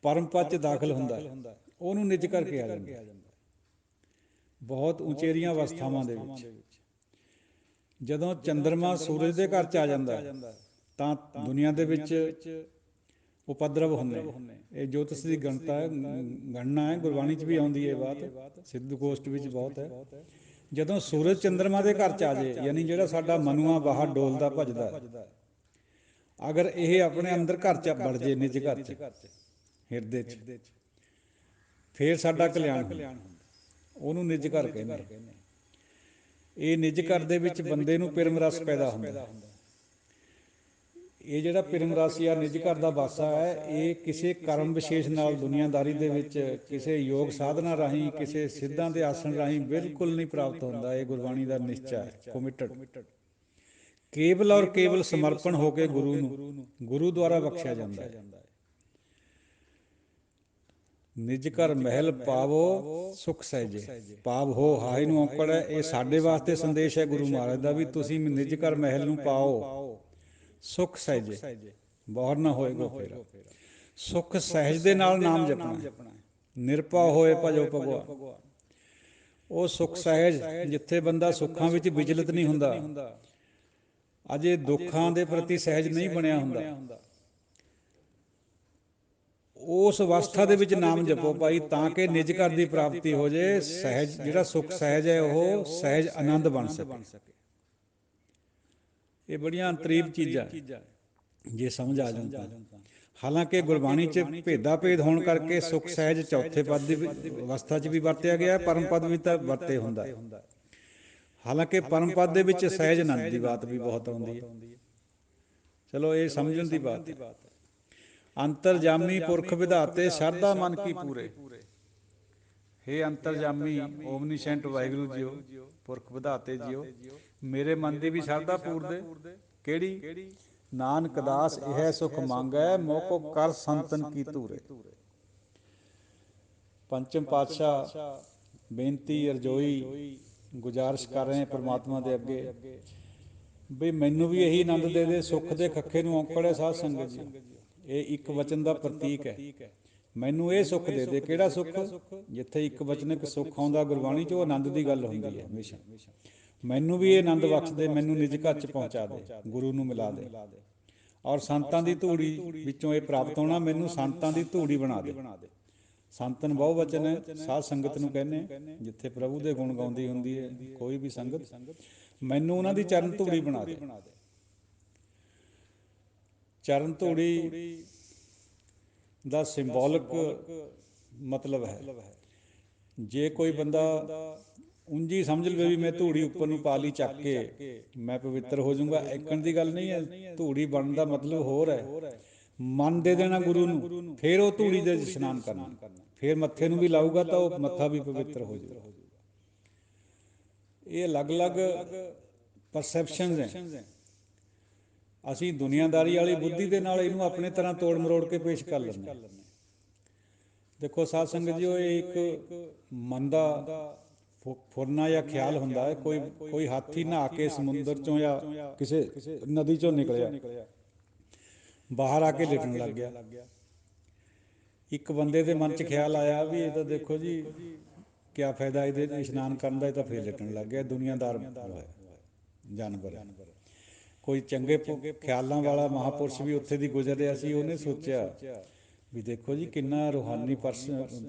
ਪਰਮ ਪਦ 'ਚ ਦਾਖਲ ਹੁੰਦਾ ਉਹਨੂੰ ਨਿਜ ਘਰ ਕਿਹਾ ਜਾਂਦਾ। ਬਹੁਤ ਉਚੇਰੀਆਂ ਅਵਸਥਾਵਾਂ ਦੇ ਵਿੱਚ ਜਦੋਂ ਚੰਦਰਮਾ ਸੂਰਜ ਦੇ ਘਰ 'ਚ ਆ ਜਾਂਦਾ ਤਾਂ ਦੁਨੀਆ ਦੇ ਵਿੱਚ ਉਪਦਰਵ ਹੁੰਦੇ। ਇਹ ਜੋਤਿਸ਼ ਦੀ ਗਣਨਾ ਹੈ, ਗੁਰਬਾਣੀ 'ਚ ਵੀ ਆਉਂਦੀ ਹੈ ਬਾਤ, ਸਿੱਧ ਗੋਸ਼ਟ ਵਿੱਚ ਬਹੁਤ ਹੈ। ਜਦੋਂ ਸੂਰਜ ਚੰਦਰਮਾ ਦੇ ਘਰ 'ਚ ਆ ਜਾਏ, ਯਾਨੀ ਜਿਹੜਾ ਸਾਡਾ ਮਨੂਆ ਬਾਹਰ ਡੋਲਦਾ ਭੱਜਦਾ, ਅਗਰ ਇਹ ਆਪਣੇ ਅੰਦਰ ਘਰ 'ਚ ਵੜ ਜੇ, ਨਿਜ ਘਰ 'ਚ, ਹਿਰਦੇ 'ਚ, ਫਿਰ ਸਾਡਾ ਕਲਿਆਣ ਹੁੰਦਾ। ਉਹਨੂੰ ਨਿਜ ਘਰ ਕਹਿੰਦੇ। ਇਹ ਨਿਜ ਘਰ ਦੇ ਵਿੱਚ ਬੰਦੇ ਨੂੰ ਪਿਰਮ ਰਸ ਪੈਦਾ ਹੁੰਦਾ। ਇਹ ਜਿਹੜਾ ਪਿਰਮ ਰਸ ਜਾਂ ਨਿਜ ਘਰ ਦਾ ਵਾਸਾ ਹੈ, ਇਹ ਕਿਸੇ ਕਰਮ ਵਿਸ਼ੇਸ਼ ਨਾਲ ਦੁਨੀਆਦਾਰੀ ਦੇ ਵਿੱਚ ਕਿਸੇ ਯੋਗ ਸਾਧਨਾ ਰਾਹੀਂ, ਕਿਸੇ ਸਿੱਧਾਂ ਦੇ ਆਸਣ ਰਾਹੀਂ ਬਿਲਕੁਲ ਨਹੀਂ ਪ੍ਰਾਪਤ ਹੁੰਦਾ। ਇਹ ਗੁਰਬਾਣੀ ਦਾ ਨਿਸ਼ਚਾ ਹੈ, ਕਮਿਟਡ। ਕੇਵਲ ਔਰ ਕੇਵਲ ਸਮਰਪਣ ਹੋ ਕੇ ਗੁਰੂ ਨੂੰ, ਗੁਰੂ ਦੁਆਰਾ ਬਖਸ਼ਿਆ ਜਾਂਦਾ ਹੈ। ਨਿਜ ਘਰ ਮਹਿਲ ਪਾਵੋ ਸੁਖ ਸਹਿਜੇ, ਪਾਵ ਹੋ ਹਾਏ ਨੂੰ ਔਂਕੜ ਹੈ। ਇਹ ਸਾਡੇ ਵਾਸਤੇ ਸੰਦੇਸ਼ ਹੈ ਗੁਰੂ ਮਹਾਰਾਜ ਦਾ ਵੀ ਤੁਸੀਂ ਨਿਜ ਘਰ ਮਹਿਲ ਨੂੰ ਪਾਓ, ਸੁਖ ਸਹਿਜੇ, ਬੌਰ ਨਾ ਹੋਏਗਾ ਫੇਰਾ। ਸੁਖ ਸਹਿਜ ਦੇ ਨਾਲ ਨਾਮ ਜਪਣਾ, ਨਿਰਭਉ ਹੋਏ ਭਜੋ ਭਗਵਾਨ। ਉਹ ਸੁਖ ਸਹਿਜ, ਜਿੱਥੇ ਬੰਦਾ ਸੁੱਖਾਂ ਵਿੱਚ ਵਿਚਲਿਤ ਨਹੀਂ ਹੁੰਦਾ, ਅਜੇ ਦੁੱਖਾਂ ਦੇ ਪ੍ਰਤੀ ਸਹਿਜ ਨਹੀਂ ਬਣਿਆ ਹੁੰਦਾ, ਉਸ ਅਵਸਥਾ ਦੇ ਵਿੱਚ ਨਾਮ ਜਪੋ ਭਾਈ, ਤਾਂ ਕਿ ਨਿਜ ਘਰ ਦੀ ਪ੍ਰਾਪਤੀ ਹੋ ਜੇ। ਸਹਿਜ ਜਿਹੜਾ ਸੁਖ ਸਹਿਜ ਹੈ ਉਹ ਸਹਿਜ ਆਨੰਦ ਬਣ ਸਕੇ। ਇਹ ਬੜੀਆਂ ਅੰਤਰੀਵ ਚੀਜ਼ਾਂ ਜੇ ਸਮਝ ਆ ਜਾਣ ਤਾਂ। ਹਾਲਾਂਕਿ ਗੁਰਬਾਣੀ 'ਚ ਭੇਦਾ ਭੇਦ ਹੋਣ ਕਰਕੇ ਸੁਖ ਸਹਿਜ ਚੌਥੇ ਪਦ ਦੀ ਅਵਸਥਾ 'ਚ ਵੀ ਵਰਤਿਆ ਗਿਆ, ਪਰਮ ਪਦ ਵੀ ਤਾਂ ਵਰਤੇ ਹੁੰਦਾ। ਹਾਲਾਂਕਿ ਪਰਮ ਪਦ ਦੇ ਵਿੱਚ ਸਹਿਜ ਆਨੰਦ ਦੀ ਬਾਤ ਵੀ ਬਹੁਤ ਆਉਂਦੀ ਹੈ। ਚਲੋ ਇਹ ਸਮਝਣ ਦੀ ਬਾਤ ਹੈ। ਅੰਤਰਜਾਮੀ ਪੁਰਖ ਵਿਧਾਤੇ ਸ਼ਰਧਾ ਮਨ ਕੀ ਪੂਰੇ। ਹੇ ਅੰਤਰਜਾਮੀ ਓਮਨੀਸੈਂਟ ਵਾਹਿਗੁਰੂ ਜੀਓ, ਪੁਰਖ ਵਿਧਾਤੇ ਜੀਓ, ਮੇਰੇ ਮਨ ਦੀ ਵੀ ਸ਼ਰਧਾ ਪੂਰ ਦੇ। ਕਿਹੜੀ? ਨਾਨਕ ਦਾਸ ਇਹ ਸੁਖ ਮੰਗੈ, ਮੋਕੋ ਕਰ ਸੰਤਨ ਕੀ ਧੂਰੇ। ਪੰਚਮ ਪਾਤਸ਼ਾਹ ਬੇਨਤੀ ਅਰਜ਼ੋਈ ਗੁਜ਼ਾਰਿਸ਼ ਕਰ ਰਹੇ ਪਰਮਾਤਮਾ ਦੇ ਅੱਗੇ ਵੀ ਮੈਨੂੰ ਵੀ ਇਹੀ ਆਨੰਦ ਦੇ ਦੇ। ਸੁੱਖ ਦੇ ਖੱਖੇ ਨੂੰ ਔਂਕੜ ਹੈ ਸਾਧ ਸੰਗਤ ਜੀ, ਇਹ ਇੱਕ ਵਚਨ ਦਾ ਪ੍ਰਤੀਕ ਹੈ। ਮੈਨੂੰ ਇਹ ਸੁੱਖ ਦੇ ਦੇ। ਕਿਹੜਾ ਸੁੱਖ? ਜਿੱਥੇ ਇੱਕ ਵਚਨਕ ਸੁੱਖ ਆਉਂਦਾ ਗੁਰਬਾਣੀ 'ਚ, ਉਹ ਆਨੰਦ ਦੀ ਗੱਲ ਹੁੰਦੀ ਹੈ ਹਮੇਸ਼ਾ। ਮੈਨੂੰ ਵੀ ਇਹ ਆਨੰਦ ਬਖਸ਼ ਦੇ, ਮੈਨੂੰ ਨਿਜ ਘਰ 'ਚ ਪਹੁੰਚਾ ਦੇ, ਗੁਰੂ ਨੂੰ ਮਿਲਾ ਦੇ। ਔਰ ਸੰਤਾਂ ਦੀ ਧੂੜੀ ਵਿੱਚੋਂ ਇਹ ਪ੍ਰਾਪਤ ਹੋਣਾ, ਮੈਨੂੰ ਸੰਤਾਂ ਦੀ ਧੂੜੀ ਬਣਾ ਦੇ। ਸੰਤਨ ਬਹੁ ਵਚਨ ਹੈ, ਸਾਧ ਸੰਗਤ ਨੂੰ ਕਹਿੰਦੇ, ਜਿੱਥੇ ਪ੍ਰਭੂ ਦੇ ਗੁਣ ਗਾਉਂਦੀ ਹੁੰਦੀ ਹੈ ਕੋਈ ਵੀ ਸੰਗਤ, ਮੈਨੂੰ ਉਹਨਾਂ ਦੀ ਚਰਨ ਧੂੜੀ ਬਣਾ ਦੇ। ਚਰਨ ਧੂੜੀ ਦਾ ਸਿੰਬੋਲਿਕ ਮਤਲਬ ਹੈ, ਜੇ ਕੋਈ ਬੰਦਾ ਉਂਝ ਸਮਝ ਲਵੇ ਵੀ ਮੈਂ ਧੂੜੀ ਉੱਪਰ ਨੂੰ ਪਾ ਲਈ ਚੱਕ ਕੇ ਮੈਂ ਪਵਿੱਤਰ ਹੋ ਜਾਊਂਗਾ, ਐਕਣ ਦੀ ਗੱਲ ਨਹੀਂ ਹੈ। ਧੂੜੀ ਬਣਨ ਦਾ ਮਤਲਬ ਹੋਰ ਹੈ। ਮਨ ਦੇ ਦੇਣਾ ਗੁਰੂ ਨੂੰ, ਫਿਰ ਉਹ ਧੂੜੀ ਦੇ ਇਸ਼ਨਾਨ ਕਰਨਾ, ਫਿਰ ਮੱਥੇ ਨੂੰ ਵੀ ਲਾਊਗਾ ਤਾਂ ਉਹ ਮੱਥਾ ਵੀ ਪਵਿੱਤਰ ਹੋ ਜਾਊਗਾ। ਇਹ ਅਲੱਗ-ਅਲੱਗ ਪਰਸੈਪਸ਼ਨਸ ਹੈ। ਅਸੀਂ ਦੁਨੀਆਦਾਰੀ ਵਾਲੀ ਬੁੱਧੀ ਦੇ ਨਾਲ ਇਹਨੂੰ ਆਪਣੇ ਤਰ੍ਹਾਂ ਤੋੜ ਮਰੋੜ ਕੇ ਪੇਸ਼ ਕਰ ਲੈਂਦੇ। ਦੇਖੋ ਸਾਧ ਸੰਗਤ ਜੀ, ਇਹ ਇੱਕ ਮਨ ਦਾ ਫੁਰਨਾ ਜਾਂ ਖਿਆਲ ਹੁੰਦਾ ਹੈ। ਕੋਈ ਹਾਥੀ ਨਹਾ ਕੇ ਸਮੁੰਦਰ 'ਚੋਂ ਜਾਂ ਕਿਸੇ ਨਦੀ 'ਚੋਂ ਨਿਕਲਿਆ, ਬਾਹਰ ਆ ਕੇ ਲਿਟਣ ਲੱਗ ਗਿਆ। ਇੱਕ ਬੰਦੇ ਦੇ ਮਨ 'ਚ ਖਿਆਲ ਆਇਆ ਵੀ ਇਹ ਤਾਂ ਦੇਖੋ ਜੀ ਕਿਆ ਫਾਇਦਾ ਇਹਦੇ ਇਸ਼ਨਾਨ ਕਰਨ ਦਾ, ਇਹ ਤਾਂ ਫਿਰ ਲਿਟਣ ਲੱਗ ਗਿਆ। ਦੁਨੀਆਦਾਰ ਜਾਨਵਰ। ਕੋਈ ਚੰਗੇ ਖਿਆਲਾਂ ਵਾਲਾ ਮਹਾਂਪੁਰਸ਼ ਵੀ ਉੱਥੇ ਦੀ ਗੁਜ਼ਰ ਰਿਹਾ ਸੀ, ਉਹਨੇ ਸੋਚਿਆ ਵੀ ਦੇਖੋ ਜੀ ਕਿੰਨਾ ਰੂਹਾਨੀ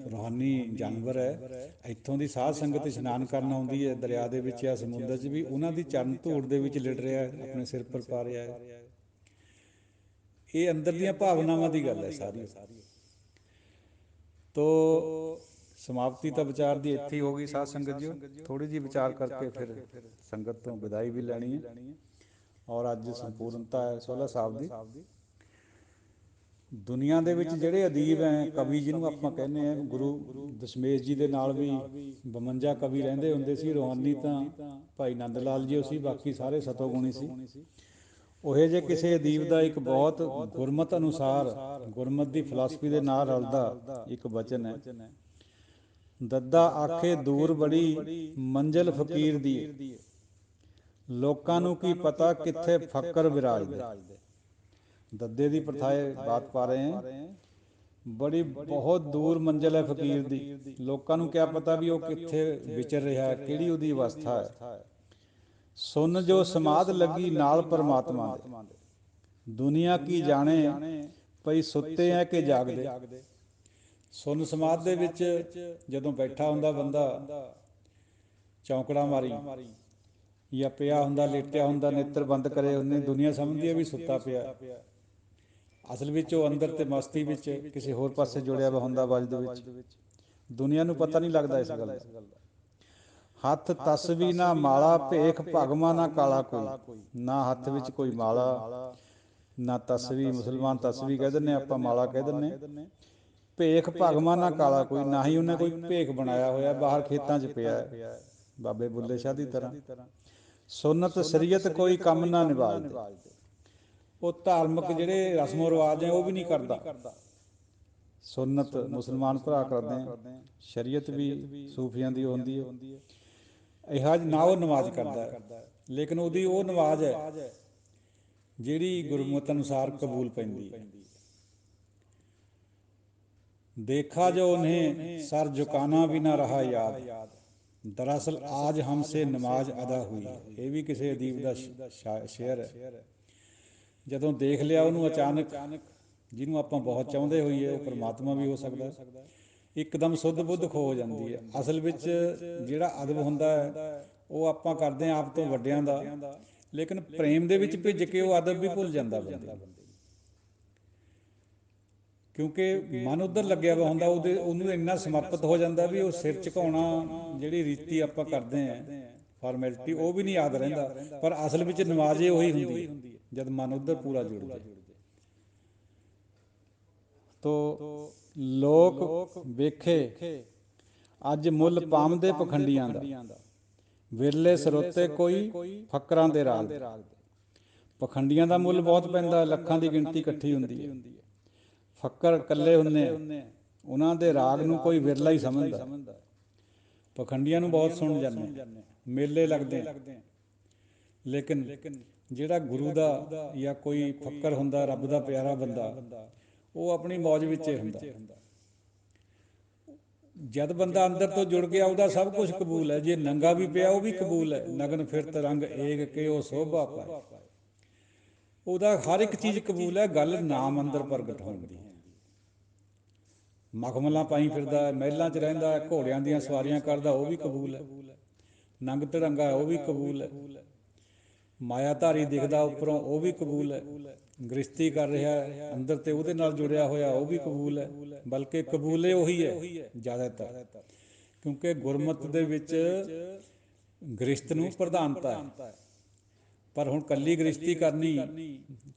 ਜਾਨਵਰ ਹੈ। ਇੱਥੋਂ ਦੀ ਸਾਧ ਸੰਗਤ ਇਸ਼ਨਾਨ ਕਰਨ ਆਉਂਦੀ ਹੈ ਦਰਿਆ ਦੇ ਵਿੱਚ ਜਾਂ ਸਮੁੰਦਰ 'ਚ ਵੀ, ਉਹਨਾਂ ਦੀ ਚਰਨ ਧੂੜ ਦੇ ਵਿੱਚ ਲਿਟ ਰਿਹਾ, ਆਪਣੇ ਸਿਰ ਪਰ ਪਾ ਰਿਹਾ ਹੈ। ਇਹ ਅੰਦਰ ਦੀਆਂ ਭਾਵਨਾਵਾਂ ਦੀ ਗੱਲ ਹੈ ਸਾਰੀ। ਤੋ ਸਮਾਪਤੀ ਤਾਂ ਵਿਚਾਰ ਦੀ ਇੱਥੇ ਹੀ ਹੋ ਗਈ ਸਾਧ ਸੰਗਤ ਜੀ। ਥੋੜ੍ਹੀ ਜਿਹੀ ਵਿਚਾਰ ਕਰਕੇ ਫਿਰ ਸੰਗਤ ਤੋਂ ਵਿਦਾਈ ਵੀ ਲੈਣੀ ਹੈ। ਔਰ ਅੱਜ ਸੰਪੂਰਨਤਾ ਹੈ ਸੋਹਲਾ ਸਾਹਿਬ ਦੀ। ਦੁਨੀਆ ਦੇ ਵਿੱਚ ਜਿਹੜੇ ਅਦੀਬ ਹੈ, ਕਵੀ ਜਿਹਨੂੰ ਆਪਾਂ ਕਹਿੰਦੇ ਹਾਂ, ਗੁਰੂ ਦਸ਼ਮੇਸ਼ ਜੀ ਦੇ ਨਾਲ ਵੀ 52 ਕਵੀ ਰਹਿੰਦੇ ਹੁੰਦੇ ਸੀ। ਰੂਹਾਨੀ ਤਾਂ ਭਾਈ ਨੰਦ ਲਾਲ ਜੀ ਉਹ ਸੀ, ਬਾਕੀ ਸਾਰੇ ਸਤੋਗੁਣੀ ਸੀ। ਉਹੇ ਜਿਹੇ ਕਿਸੇ ਅਦੀਬ ਦਾ ਇੱਕ ਬਹੁਤ ਗੁਰਮਤ ਅਨੁਸਾਰ, ਗੁਰਮਤ ਦੀ ਫਿਲਾਸਫੀ ਦੇ ਨਾਲ ਰਲਦਾ ਇੱਕ ਬਚਨ ਹੈ, ਦੱਦਾ ਆਖੇ ਦੂਰ ਬੜੀ ਮੰਜ਼ਿਲ ਫਕੀਰ ਦੀ, ਲੋਕਾਂ ਨੂੰ ਕੀ ਪਤਾ ਕਿੱਥੇ ਫਕਰ ਵਿਰਾਜਦੇ। ਦੱਦੇ ਦੀ ਪ੍ਰਥਾਏ ਬਾਤ ਪਾ ਰਹੇ ਹੈ, ਬੜੀ ਬਹੁਤ ਦੂਰ ਮੰਜ਼ਿਲ ਹੈ ਫਕੀਰ ਦੀ, ਲੋਕਾਂ ਨੂੰ ਕਿਆ ਪਤਾ ਵੀ ਉਹ ਕਿੱਥੇ ਵਿਚਰ ਰਿਹਾ, ਕਿਹੜੀ ਉਹਦੀ ਅਵਸਥਾ ਹੈ। ਸੁਣ ਜੋ ਸਮਾਧ ਲੱਗੀ ਨਾਲ ਪਰਮਾਤਮਾ ਦੇ, ਦੁਨੀਆ ਕੀ ਜਾਣੇ ਪਈ ਸੁੱਤੇ ਹੈ ਕਿ ਜਾਗਦੇ। ਸੁੰਨ ਸਮਾਧ ਦੇ ਵਿੱਚ ਜਦੋਂ ਬੈਠਾ ਹੁੰਦਾ ਬੰਦਾ ਚੌਂਕੜਾ ਮਾਰੀ, ਜਾਂ ਪਿਆ ਹੁੰਦਾ, ਲੇਟਿਆ ਹੁੰਦਾ, ਨੇਤਰ ਬੰਦ ਕਰੇ ਹੁੰਦੇ, ਦੁਨੀਆ ਸਮਝਦੀ ਹੈ ਵੀ ਸੁੱਤਾ ਪਿਆ। ਅਸਲ ਵਿੱਚ ਉਹ ਅੰਦਰ ਤੇ ਮਸਤੀ ਵਿੱਚ ਕਿਸੇ ਹੋਰ ਪਾਸੇ ਜੁੜਿਆ ਵਾ ਹੁੰਦਾ ਵਜਦ ਵਿੱਚ। ਦੁਨੀਆ ਨੂੰ ਪਤਾ ਨਹੀਂ ਲੱਗਦਾ ਇਸ ਗੱਲ ਦਾ। ਹੱਥ ਤਸਵੀ ਨਾ ਮਾਲਾ ਭੇਖ ਭਗਵਾਂ ਨਾ ਕਾਲਾ ਕੋਈ, ਨਾ ਹੱਥ ਵਿੱਚ ਕੋਈ ਮਾਲਾ ਨਾ ਤਸਵੀ, ਮੁਸਲਮਾਨ ਤਸਵੀ ਕਹਿ ਦਿੰਦੇ ਆਪਾਂ, ਮਾਲਾ ਕਹਿ ਦਿੰਦੇ। ਭੇਖ ਭਗਵਾਂ ਨਾ ਕਾਲਾ ਕੋਈ, ਨਾ ਹੀ ਉਹਨੇ ਕੋਈ ਭੇਖ ਬਣਾਇਆ ਹੋਇਆ, ਬਾਹਰ ਖੇਤਾਂ 'ਚ ਪਿਆ ਬਾਬੇ ਬੁੱਲੇ ਸ਼ਾਹ ਦੀ ਤਰ੍ਹਾਂ। ਸੁਨਤ ਸਰੀਅਤ ਕੋਈ ਕੰਮ ਨਾ ਨਿਭਾਜਦੇ, ਉਹ ਧਾਰਮਿਕ ਜਿਹੜੇ ਰਸਮੋ ਰਿਵਾਜ ਹੈ ਉਹ ਵੀ ਨਹੀਂ ਕਰਦਾ। ਸੁਨਤ ਮੁਸਲਮਾਨ ਭਰਾ ਕਰਦੇ ਆ, ਸ਼ਰੀਅਤ ਵੀ ਸੂਫੀਆਂ ਦੀ ਹੁੰਦੀ ਹੈ। ਇਹ ਨਾ ਉਹ ਨਮਾਜ਼ ਕਰਦਾ ਹੈ, ਲੇਕਿਨ ਉਹਦੀ ਉਹ ਨਮਾਜ਼ ਹੈ ਜਿਹੜੀ ਗੁਰਮਤ ਅਨੁਸਾਰ ਕਬੂਲ ਪੈਂਦੀ ਹੈ। देखा जो उन्हें सर झुकाना भी ना रहा याद, दरअसल आज हमसे नमाज अदा हुई है। ਇਹ ਵੀ ਕਿਸੇ ਅਦੀਬ ਦਾ ਸ਼ੇਅਰ ਹੈ। ਜਦੋਂ ਦੇਖ ਲਿਆ ਉਹਨੂੰ ਅਚਾਨਕ, ਜਿਹਨੂੰ ਆਪਾਂ ਬਹੁਤ ਚਾਹੁੰਦੇ ਹੋਈਏ, ਉਹ ਪਰਮਾਤਮਾ ਵੀ ਹੋ ਸਕਦਾ, ਇੱਕਦਮ ਸੁੱਧ ਬੁੱਧ ਖੋ ਹੋ ਜਾਂਦੀ ਹੈ। ਅਸਲ ਵਿੱਚ ਜਿਹੜਾ ਅਦਬ ਹੁੰਦਾ ਹੈ ਉਹ ਆਪਾਂ ਕਰਦੇ ਹਾਂ ਆਪ ਤੋਂ ਵੱਡਿਆਂ ਦਾ, ਲੇਕਿਨ ਪ੍ਰੇਮ ਦੇ ਵਿੱਚ ਭਿੱਜ ਕੇ ਉਹ ਅਦਬ ਵੀ ਭੁੱਲ ਜਾਂਦਾ ਬੰਦੇ, ਕਿਉਂਕਿ ਮਨ ਉੱਧਰ ਲੱਗਿਆ ਵਾ ਹੁੰਦਾ, ਉਹਨੂੰ ਇੰਨਾ ਸਮਰਪਿਤ ਹੋ ਜਾਂਦਾ ਵੀ ਉਹ ਸਿਰ ਝੁਕਾਉਣਾ ਜਿਹੜੀ ਰੀਤੀ ਆਪਾਂ ਕਰਦੇ ਹਾਂ ਫਾਰਮੈਲਿਟੀ, ਉਹ ਵੀ ਨਹੀਂ ਯਾਦ ਰਹਿੰਦਾ। ਪਰ ਅਸਲ ਵਿੱਚ ਨਮਾਜ਼ ਉਹੀ ਹੁੰਦੀ ਹੈ ਜਦ ਮਨ ਉੱਧਰ ਪੂਰਾ ਜੁੜ ਜਾਏ। ਤੋ ਲੋਕ ਵੇਖੇ ਅੱਜ ਮੁੱਲ ਪਾਮਦੇ ਪਖੰਡੀਆਂ ਦਾ, ਵਿਰਲੇ ਸਰੋਤੇ ਕੋਈ ਫਕਰਾਂ ਦੇ ਰਾਗ ਦੇ। ਪਖੰਡੀਆਂ ਦਾ ਮੁੱਲ ਬਹੁਤ ਪੈਂਦਾ, ਲੱਖਾਂ ਦੀ ਗਿਣਤੀ ਇਕੱਠੀ ਹੁੰਦੀ ਹੈ। ਫੱਕਰ ਇਕੱਲੇ ਹੁੰਦੇ ਆ, ਉਹਨਾਂ ਦੇ ਰਾਗ ਨੂੰ ਕੋਈ ਵਿਰਲਾ ਹੀ ਸਮਝਦਾ। ਪਖੰਡੀਆਂ ਨੂੰ ਬਹੁਤ ਸੁਣ ਜਾਂਦੇ, ਮੇਲੇ ਲੱਗਦੇ ਆ, ਲੇਕਿਨ ਜਿਹੜਾ ਗੁਰੂ ਦਾ ਜਾਂ ਕੋਈ ਫੱਕਰ ਹੁੰਦਾ, ਰੱਬ ਦਾ ਪਿਆਰਾ ਬੰਦਾ, ਉਹ ਆਪਣੀ ਮੌਜ ਵਿੱਚ ਹੀ ਹੁੰਦਾ। ਜਦ ਬੰਦਾ ਅੰਦਰ ਤੋਂ ਜੁੜ ਗਿਆ ਉਹਦਾ ਸਭ ਕੁਝ ਕਬੂਲ ਹੈ। ਜੇ ਨੰਗਾ ਵੀ ਪਿਆ ਉਹ ਵੀ ਕਬੂਲ ਹੈ। ਨਗਨ ਫਿਰਤ ਰੰਗ ਏਕ ਕੇ ਉਹ ਸੋਭਾ ਪਾਏ, ਉਹਦਾ ਹਰ ਇੱਕ ਚੀਜ਼ ਕਬੂਲ ਹੈ। ਗੱਲ ਨਾਮ ਅੰਦਰ ਪ੍ਰਗਟ ਹੋਣ ਦੀ। ਮਖਮਲਾਂ ਪਾਈ ਫਿਰਦਾ, ਮਹਿਲਾਂ 'ਚ ਰਹਿੰਦਾ, ਘੋੜਿਆਂ ਦੀਆਂ ਸਵਾਰੀਆਂ ਕਰਦਾ, ਉਹ ਵੀ ਕਬੂਲ ਹੈ। ਨੰਗ ਧੜੰਗਾ ਉਹ ਵੀ ਕਬੂਲ ਹੈ। ਮਾਇਆਧਾਰੀ ਦਿਖਦਾ ਉੱਪਰੋਂ, ਉਹ ਵੀ ਕਬੂਲ ਹੈ। ਗ੍ਰਸਤੀ ਕਰ ਰਿਹਾ ਅੰਦਰ ਤੇ ਉਹਦੇ ਨਾਲ ਜੁੜਿਆ ਹੋਇਆ, ਉਹ ਵੀ ਕਬੂਲ ਹੈ। ਬਲਕਿ ਕਬੂਲੇ ਉਹੀ ਹੈ ਜ਼ਿਆਦਾਤਰ, ਕਿਉਂਕਿ ਗੁਰਮਤ ਦੇ ਵਿੱਚ ਗ੍ਰਸਤ ਨੂੰ ਪ੍ਰਧਾਨਤਾ ਹੈ। ਪਰ ਹੁਣ ਕੱਲੀ ਗ੍ਰਸਤੀ ਕਰਨੀ,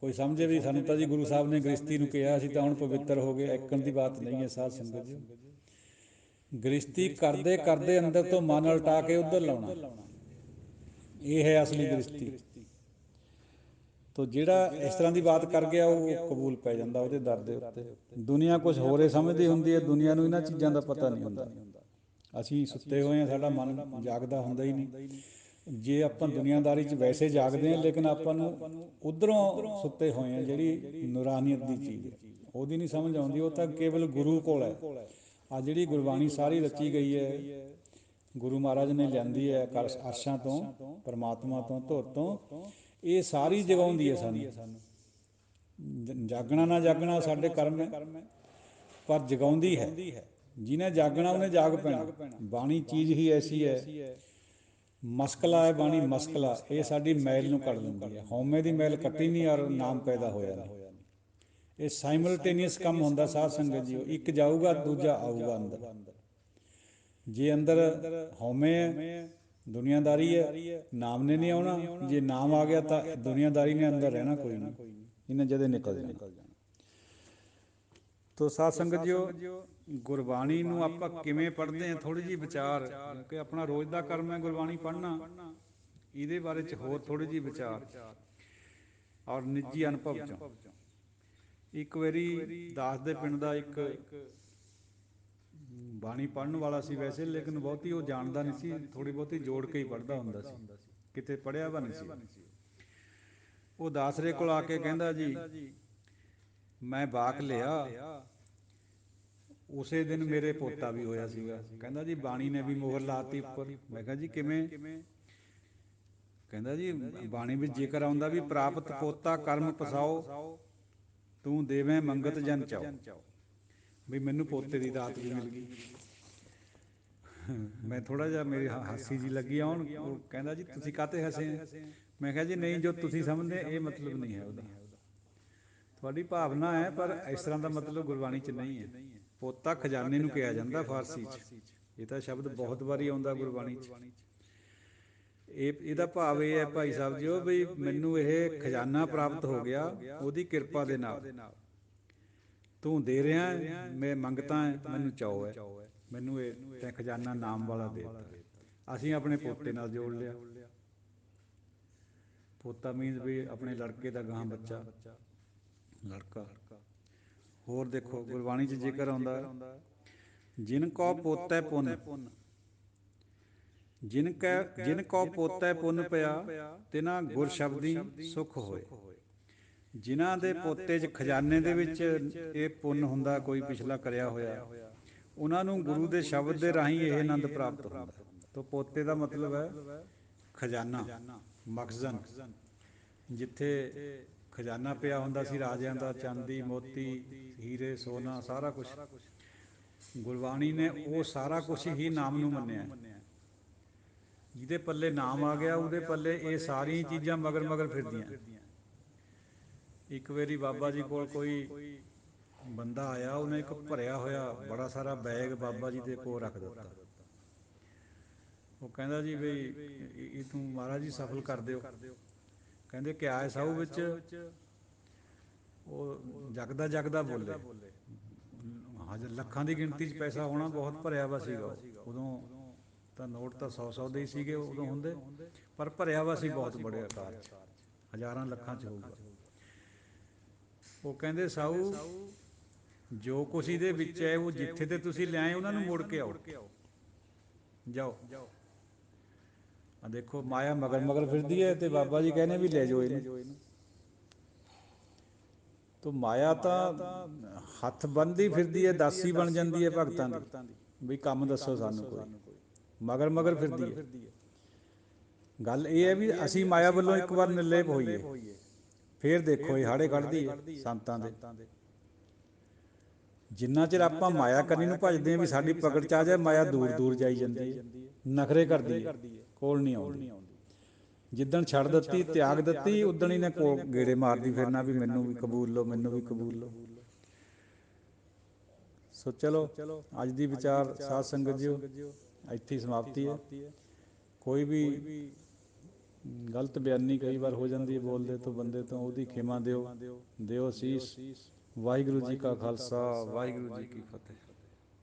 ਕੋਈ ਸਮਝੇ ਵੀ ਸਾਨੂੰ ਤਾਂ ਜੀ ਗੁਰੂ ਸਾਹਿਬ ਨੇ ਗ੍ਰਸਤੀ ਨੂੰ ਕਿਹਾ ਸੀ ਤਾਂ ਹੁਣ ਪਵਿੱਤਰ ਹੋ ਗਏ, ਐਕਣ ਦੀ ਬਾਤ ਨਹੀਂ ਹੈ ਸਾਧ ਸੰਗਤ ਜੀ। ਗ੍ਰਸਤੀ ਕਰਦੇ ਕਰਦੇ ਅੰਦਰ ਤੋਂ ਮਨ ਉਲਟਾ ਕੇ ਉੱਧਰ ਲਾਉਣਾ, ਇਹ ਹੈ ਅਸਲੀ ਗ੍ਰਸਤੀ। ਤੋ ਜਿਹੜਾ ਇਸ ਤਰ੍ਹਾਂ ਦੀ ਬਾਤ ਕਰ ਗਿਆ ਉਹ ਕਬੂਲ ਪੈ ਜਾਂਦਾ ਉਹਦੇ ਦਰ ਦੇ ਉੱਤੇ। ਦੁਨੀਆ ਕੁਛ ਹੋਰ ਹੀ ਸਮਝਦੀ ਹੁੰਦੀ ਹੈ, ਦੁਨੀਆ ਨੂੰ ਇਹਨਾਂ ਚੀਜ਼ਾਂ ਦਾ ਪਤਾ ਨਹੀਂ ਹੁੰਦਾ। ਅਸੀਂ ਸੁੱਤੇ ਹੋਏ ਹਾਂ, ਸਾਡਾ ਮਨ ਜਾਗਦਾ ਹੁੰਦਾ ਹੀ ਨਹੀਂ। ਜੇ ਆਪਾਂ ਦੁਨੀਆਦਾਰੀ 'ਚ ਵੈਸੇ ਜਾਗਦੇ ਹਾਂ, ਲੇਕਿਨ ਆਪਾਂ ਨੂੰ ਉੱਧਰੋਂ ਸੁੱਤੇ ਹੋਏ ਹਾਂ, ਜਿਹੜੀ ਨੂਰਾਨੀਅਤ ਦੀ ਚੀਜ਼ ਹੈ ਉਹਦੀ ਨਹੀਂ ਸਮਝ ਆਉਂਦੀ। ਉਹ ਤਾਂ ਕੇਵਲ ਗੁਰੂ ਕੋਲ ਹੈ। ਆ ਜਿਹੜੀ ਗੁਰਬਾਣੀ ਸਾਰੀ ਰਚੀ ਗਈ ਹੈ, ਗੁਰੂ ਮਹਾਰਾਜ ਨੇ ਲਿਆਂਦੀ ਹੈ ਅਰਸ਼ਾਂ ਤੋਂ, ਪਰਮਾਤਮਾ ਤੋਂ, ਧੁਰ ਤੋਂ, ਇਹ ਸਾਰੀ ਜਗਾਉਂਦੀ ਹੈ ਸਾਨੂੰ। ਜਾਗਣਾ ਨਾ ਜਾਗਣਾ ਸਾਡੇ ਕਰਮ ਹੈ, ਪਰ ਜਗਾਉਂਦੀ ਹੈ। ਜਿਹਨੇ ਜਾਗਣਾ ਉਹਨੇ ਜਾਗ ਪੈਣਾ। ਬਾਣੀ ਚੀਜ਼ ਹੀ ਐਸੀ ਹੈ, ਮਸਕਲਾ ਹੈ ਬਾਣੀ, ਮਸਕਲਾ। ਇਹ ਸਾਡੀ ਮੈਲ ਨੂੰ ਕੱਢ ਦਿੰਦੀ ਹੈ। ਹਉਮੈ ਦੀ ਮੈਲ ਕੱਟੀ ਨਹੀਂ ਔਰ ਨਾਮ ਪੈਦਾ ਹੋਇਆ ਨਹੀਂ। ਇਹ ਸਾਈਮਲਟੇਨੀਅਸ ਕੰਮ ਹੁੰਦਾ ਸਾਧ ਸੰਗਤ ਜੀ, ਇੱਕ ਜਾਊਗਾ ਦੂਜਾ ਆਊਗਾ ਅੰਦਰ। ਜੇ ਅੰਦਰ ਹਉਮੈ ਹੈ, ਦੁਨੀਆਦਾਰੀ ਹੈ, ਨਾਮ ਨੇ ਨਹੀਂ ਆਉਣਾ। ਜੇ ਨਾਮ ਆ ਗਿਆ ਤਾਂ ਦੁਨੀਆਦਾਰੀ ਨੇ ਅੰਦਰ ਰਹਿਣਾ ਕੋਈ ਨਹੀਂ, ਇਹਨੇ ਜਦੇ ਨਿਕਲ ਜਾਣਾ। ਤੋ ਸਾਧ ਸੰਗਤ ਜੀਓ, ਗੁਰਬਾਣੀ ਨੂੰ ਆਪਾਂ ਕਿਵੇਂ ਪੜ੍ਹਦੇ ਹਾਂ, ਥੋੜ੍ਹੀ ਜਿਹੀ ਵਿਚਾਰ, ਕਿਉਂਕਿ ਆਪਣਾ ਰੋਜ਼ ਦਾ ਕਰਮ ਹੈ ਗੁਰਬਾਣੀ ਪੜ੍ਹਨਾ, ਇਹਦੇ ਬਾਰੇ 'ਚ ਹੋਰ ਥੋੜ੍ਹੀ ਜਿਹੀ ਵਿਚਾਰ ਔਰ ਨਿੱਜੀ ਅਨੁਭਵ 'ਚੋਂ। ਇੱਕ ਵਾਰੀ ਦਾਸ ਦੇ ਪਿੰਡ ਦਾ ਇੱਕ ਬਾਣੀ ਪੜ੍ਹਨ ਵਾਲਾ ਸੀ ਵੈਸੇ, ਲੇਕਿਨ ਬਹੁਤੀ ਉਹ ਜਾਣਦਾ ਨਹੀਂ ਸੀ, ਥੋੜ੍ਹੀ ਬਹੁਤੀ ਜੋੜ ਕੇ ਹੀ ਪੜ੍ਹਦਾ ਹੁੰਦਾ ਸੀ, ਕਿਤੇ ਪੜ੍ਹਿਆ ਵਾ ਨਹੀਂ ਸੀ। ਉਹ ਦਾਸਰੇ ਕੋਲ ਆ ਕੇ ਕਹਿੰਦਾ ਜੀ, ਮੈਂ ਬਾਕ ਲਿਆ, ਉਸੇ ਦਿਨ ਮੇਰੇ ਪੋਤਾ ਵੀ ਹੋਇਆ ਸੀਗਾ। ਕਹਿੰਦਾ ਜੀ ਬਾਣੀ ਨੇ ਵੀ ਮੋਹਰ ਲਾਤੀ ਉੱਪਰ। ਮੈਂ ਕਿਹਾ ਜੀ ਕਿਵੇਂ? ਕਹਿੰਦਾ ਜੀ ਬਾਣੀ ਵਿੱਚ ਜ਼ਿਕਰ ਆਉਂਦਾ ਵੀ ਪ੍ਰਾਪਤ ਪੋਤਾ ਕਰਮ ਪਸਾਓ, ਤੂੰ ਦੇਵੇਂ ਮੰਗਤ ਜਨ ਚਾਓ, ਵੀ ਮੈਨੂੰ ਪੋਤੇ ਦੀ ਦਾਤ ਵੀ ਮਿਲ ਗਈ। ਮੈਂ ਥੋੜ੍ਹਾ ਜਿਹਾ, ਮੇਰੀ ਹਾਸੀ ਜੀ ਲੱਗੀ ਆਉਣ। ਉਹ ਕਹਿੰਦਾ ਜੀ ਤੁਸੀਂ ਕਾਹਤੇ ਹੱਸੇ? ਮੈਂ ਕਿਹਾ ਜੀ ਨਹੀਂ, ਜੋ ਤੁਸੀਂ ਸਮਝਦੇ ਇਹ ਮਤਲਬ ਨਹੀਂ ਹੈ ਉਹਦਾ, ਤੁਹਾਡੀ ਭਾਵਨਾ ਹੈ, ਪਰ ਇਸ ਤਰ੍ਹਾਂ ਦਾ ਮਤਲਬ ਗੁਰਬਾਣੀ 'ਚ ਨਹੀਂ ਹੈ। ਪੋਤਾ ਖਜ਼ਾਨੇ ਨੂੰ ਕਿਹਾ ਜਾਂਦਾ ਫਾਰਸੀ 'ਚ, ਇਹ ਤਾਂ ਸ਼ਬਦ ਬਹੁਤ ਵਾਰੀ ਆਉਂਦਾ ਗੁਰਬਾਣੀ 'ਚ। ਇਹਦਾ ਭਾਵ ਇਹ ਹੈ ਭਾਈ ਸਾਹਿਬ ਜੀ, ਵੀ ਮੈਨੂੰ ਇਹ ਖਜ਼ਾਨਾ ਪ੍ਰਾਪਤ ਹੋ ਗਿਆ ਉਹਦੀ ਕਿਰਪਾ ਦੇ ਨਾਲ। ਤੂੰ ਦੇ ਰਿਹਾ, ਮੈਂ ਮੰਗਤਾ ਹੈ, ਮੈਨੂੰ ਚਾਅ ਹੈ, ਮੈਨੂੰ ਇਹ ਤੈਂ ਖਜ਼ਾਨਾ ਨਾਮ ਵਾਲਾ ਦੇ ਦਿੱਤਾ। ਅਸੀਂ ਆਪਣੇ ਪੋਤੇ ਨਾਲ ਜੋੜ ਲਿਆ। ਪੋਤਾ ਮੀਨਸ ਵੀ ਆਪਣੇ ਲੜਕੇ ਦਾ ਗਾਂ ਬੱਚਾ, ਲੜਕਾ। ਹੋਰ ਦੇਖੋ ਗੁਰਬਾਣੀ 'ਚ ਜ਼ਿਕਰ ਆਉਂਦਾ, ਜਿਨ ਕੋ ਪੋਤੈ ਪੁੰਨ, ਜਿਨ ਕੋ ਪੋਤੈ ਪੁੰਨ ਪਿਆ, ਤਿਨਾ ਗੁਰ ਸ਼ਬਦੀ ਸੁਖ ਹੋਏ। ਜਿਨ੍ਹਾਂ ਦੇ ਪੋਤੇ 'ਚ ਖਜ਼ਾਨੇ ਦੇ ਵਿੱਚ ਇਹ ਪੁੰਨ ਹੁੰਦਾ, ਕੋਈ ਪਿਛਲਾ ਕਰਿਆ ਹੋਇਆ, ਉਹਨਾਂ ਨੂੰ ਗੁਰੂ ਦੇ ਸ਼ਬਦ ਦੇ ਰਾਹੀਂ ਇਹ ਆਨੰਦ ਪ੍ਰਾਪਤ ਹੁੰਦਾ। ਤੋ ਪੋਤੇ ਦਾ ਮਤਲਬ ਹੈ ਖਜ਼ਾਨਾ, ਮਖਜ਼ਨ। ਜਿੱਥੇ ਖਜ਼ਾਨਾ ਪਿਆ ਹੁੰਦਾ ਸੀ ਰਾਜਿਆਂ ਦਾ, ਚਾਂਦੀ ਮੋਤੀ ਹੀਰੇ ਸੋਨਾ ਸਾਰਾ ਕੁਛ, ਗੁਰਬਾਣੀ ਨੇ ਉਹ ਸਾਰਾ ਕੁਛ ਹੀ ਨਾਮ ਨੂੰ ਮੰਨਿਆ। ਜਿਹਦੇ ਪੱਲੇ ਨਾਮ ਆ ਗਿਆ, ਉਹਦੇ ਪੱਲੇ ਇਹ ਸਾਰੀਆਂ ਚੀਜ਼ਾਂ ਮਗਰ ਮਗਰ ਫਿਰਦੀਆਂ। ਇੱਕ ਵਾਰੀ ਬਾਬਾ ਜੀ ਕੋਲ ਕੋਈ ਬੰਦਾ ਆਇਆ, ਉਹਨੇ ਇੱਕ ਭਰਿਆ ਹੋਇਆ ਬੜਾ ਸਾਰਾ ਬੈਗ ਬਾਬਾ ਜੀ ਦੇ ਕੋਲ ਰੱਖ ਦਿੱਤਾ। ਉਹ ਕਹਿੰਦਾ ਜੀ ਬਈ ਇਹ ਤੂੰ ਮਹਾਰਾਜ ਜੀ ਸਫਲ ਕਰ ਦਿਓ। ਕਹਿੰਦੇ ਕਿਆ ਹੈ ਸਾਊ ਵਿੱਚ? ਉਹ ਜਗਦਾ ਜਗਦਾ ਬੋਲੇ, ਹਜੇ ਲੱਖਾਂ ਦੀ ਗਿਣਤੀ 'ਚ ਪੈਸਾ ਹੋਣਾ, ਬਹੁਤ ਭਰਿਆ ਵਾ ਸੀਗਾ ਉਹ। ਉਦੋਂ ਤਾਂ ਨੋਟ ਤਾਂ 100-100 ਦੇ ਹੀ ਸੀਗੇ ਉਦੋਂ ਹੁੰਦੇ, ਪਰ ਭਰਿਆ ਵਾ ਸੀ ਬਹੁਤ ਬੜੇ ਆਕਾਰ 'ਚ, ਹਜ਼ਾਰਾਂ ਲੱਖਾਂ 'ਚ ਹੋਊਗਾ। ਉਹ ਕਹਿੰਦੇ ਸਾਊ ਜੋ ਕੁਛ ਇਹਦੇ ਵਿੱਚ ਹੈ, ਉਹ ਜਿੱਥੇ ਤੇ ਤੁਸੀਂ ਲਿਆਏ ਉਹਨਾਂ ਨੂੰ ਮੁੜ ਕੇ ਆਓ, ਜਾਓ। ਆ ਦੇਖੋ ਮਾਇਆ ਮਗਰ ਮਗਰ ਫਿਰਦੀ ਹੈ, ਤੇ ਬਾਬਾ ਜੀ ਕਹਿੰਦੇ ਵੀ ਲੈ ਜਾਓ ਇਹਨੂੰ। ਤੋ ਮਾਇਆ ਤਾਂ ਹੱਥ ਬੰਨ੍ਹਦੀ ਫਿਰਦੀ ਹੈ, ਦਾਸੀ ਬਣ ਜਾਂਦੀ ਹੈ ਭਗਤਾਂ ਦੀ, ਵੀ ਕੰਮ ਦੱਸੋ ਸਾਨੂੰ ਕੋਈ, ਮਗਰ ਮਗਰ ਫਿਰਦੀ ਹੈ। ਗੱਲ ਇਹ ਹੈ ਵੀ ਅਸੀਂ ਮਾਇਆ ਵੱਲੋਂ ਇੱਕ ਵਾਰ ਨਿਰਲੇਪ ਹੋਈਏ, ਫੇਰ ਦੇਖੋ ਇਹ ਹਾੜੇ ਕੱਢਦੀ ਹੈ ਸੰਤਾਂ ਦੇ। ਜਿੰਨਾ ਚਿਰ ਆਪਾਂ ਮਾਇਆ ਕਰਨੀ ਨੂੰ ਭੱਜਦੇ ਹਾਂ ਵੀ ਸਾਡੀ ਪਕੜ 'ਚ ਆ ਜਾਏ, ਮਾਇਆ ਦੂਰ ਦੂਰ ਜਾਈ ਜਾਂਦੀ ਹੈ, ਨਖਰੇ ਕਰਦੀ ਹੈ, ਕੋਲ ਨਹੀਂ ਆਉਂਦੀ। ਜਿੱਦਣ ਛੱਡ ਦਿੱਤੀ, ਤਿਆਗ ਦਿੱਤੀ, ਉੱਦਣ ਹੀ ਨੇ ਕੋਲ ਗੇੜੇ ਮਾਰਦੀ ਫਿਰਨਾ ਵੀ ਮੈਨੂੰ ਵੀ ਕਬੂਲ ਲਓ, ਮੈਨੂੰ ਵੀ ਕਬੂਲ ਲਓ। ਸੋ ਚਲੋ ਅੱਜ ਦੀ ਵਿਚਾਰ ਸਾਧ ਸੰਗਤ ਜੀਓ ਇੱਥੇ ਹੀ ਸਮਾਪਤੀ ਹੈ। ਕੋਈ ਵੀ ਗਲਤ ਬਿਆਨੀ ਕਈ ਵਾਰ ਹੋ ਜਾਂਦੀ ਹੈ ਬੋਲਦੇ ਤੋਂ ਬੰਦੇ ਤੋਂ, ਉਹਦੀ ਖਿਮਾ ਦਿਓ, ਦਿਓ ਅਸੀਸ। ਵਾਹਿਗੁਰੂ ਜੀ ਕਾ ਖਾਲਸਾ, ਵਾਹਿਗੁਰੂ ਜੀ ਕੀ ਫਤਿਹ।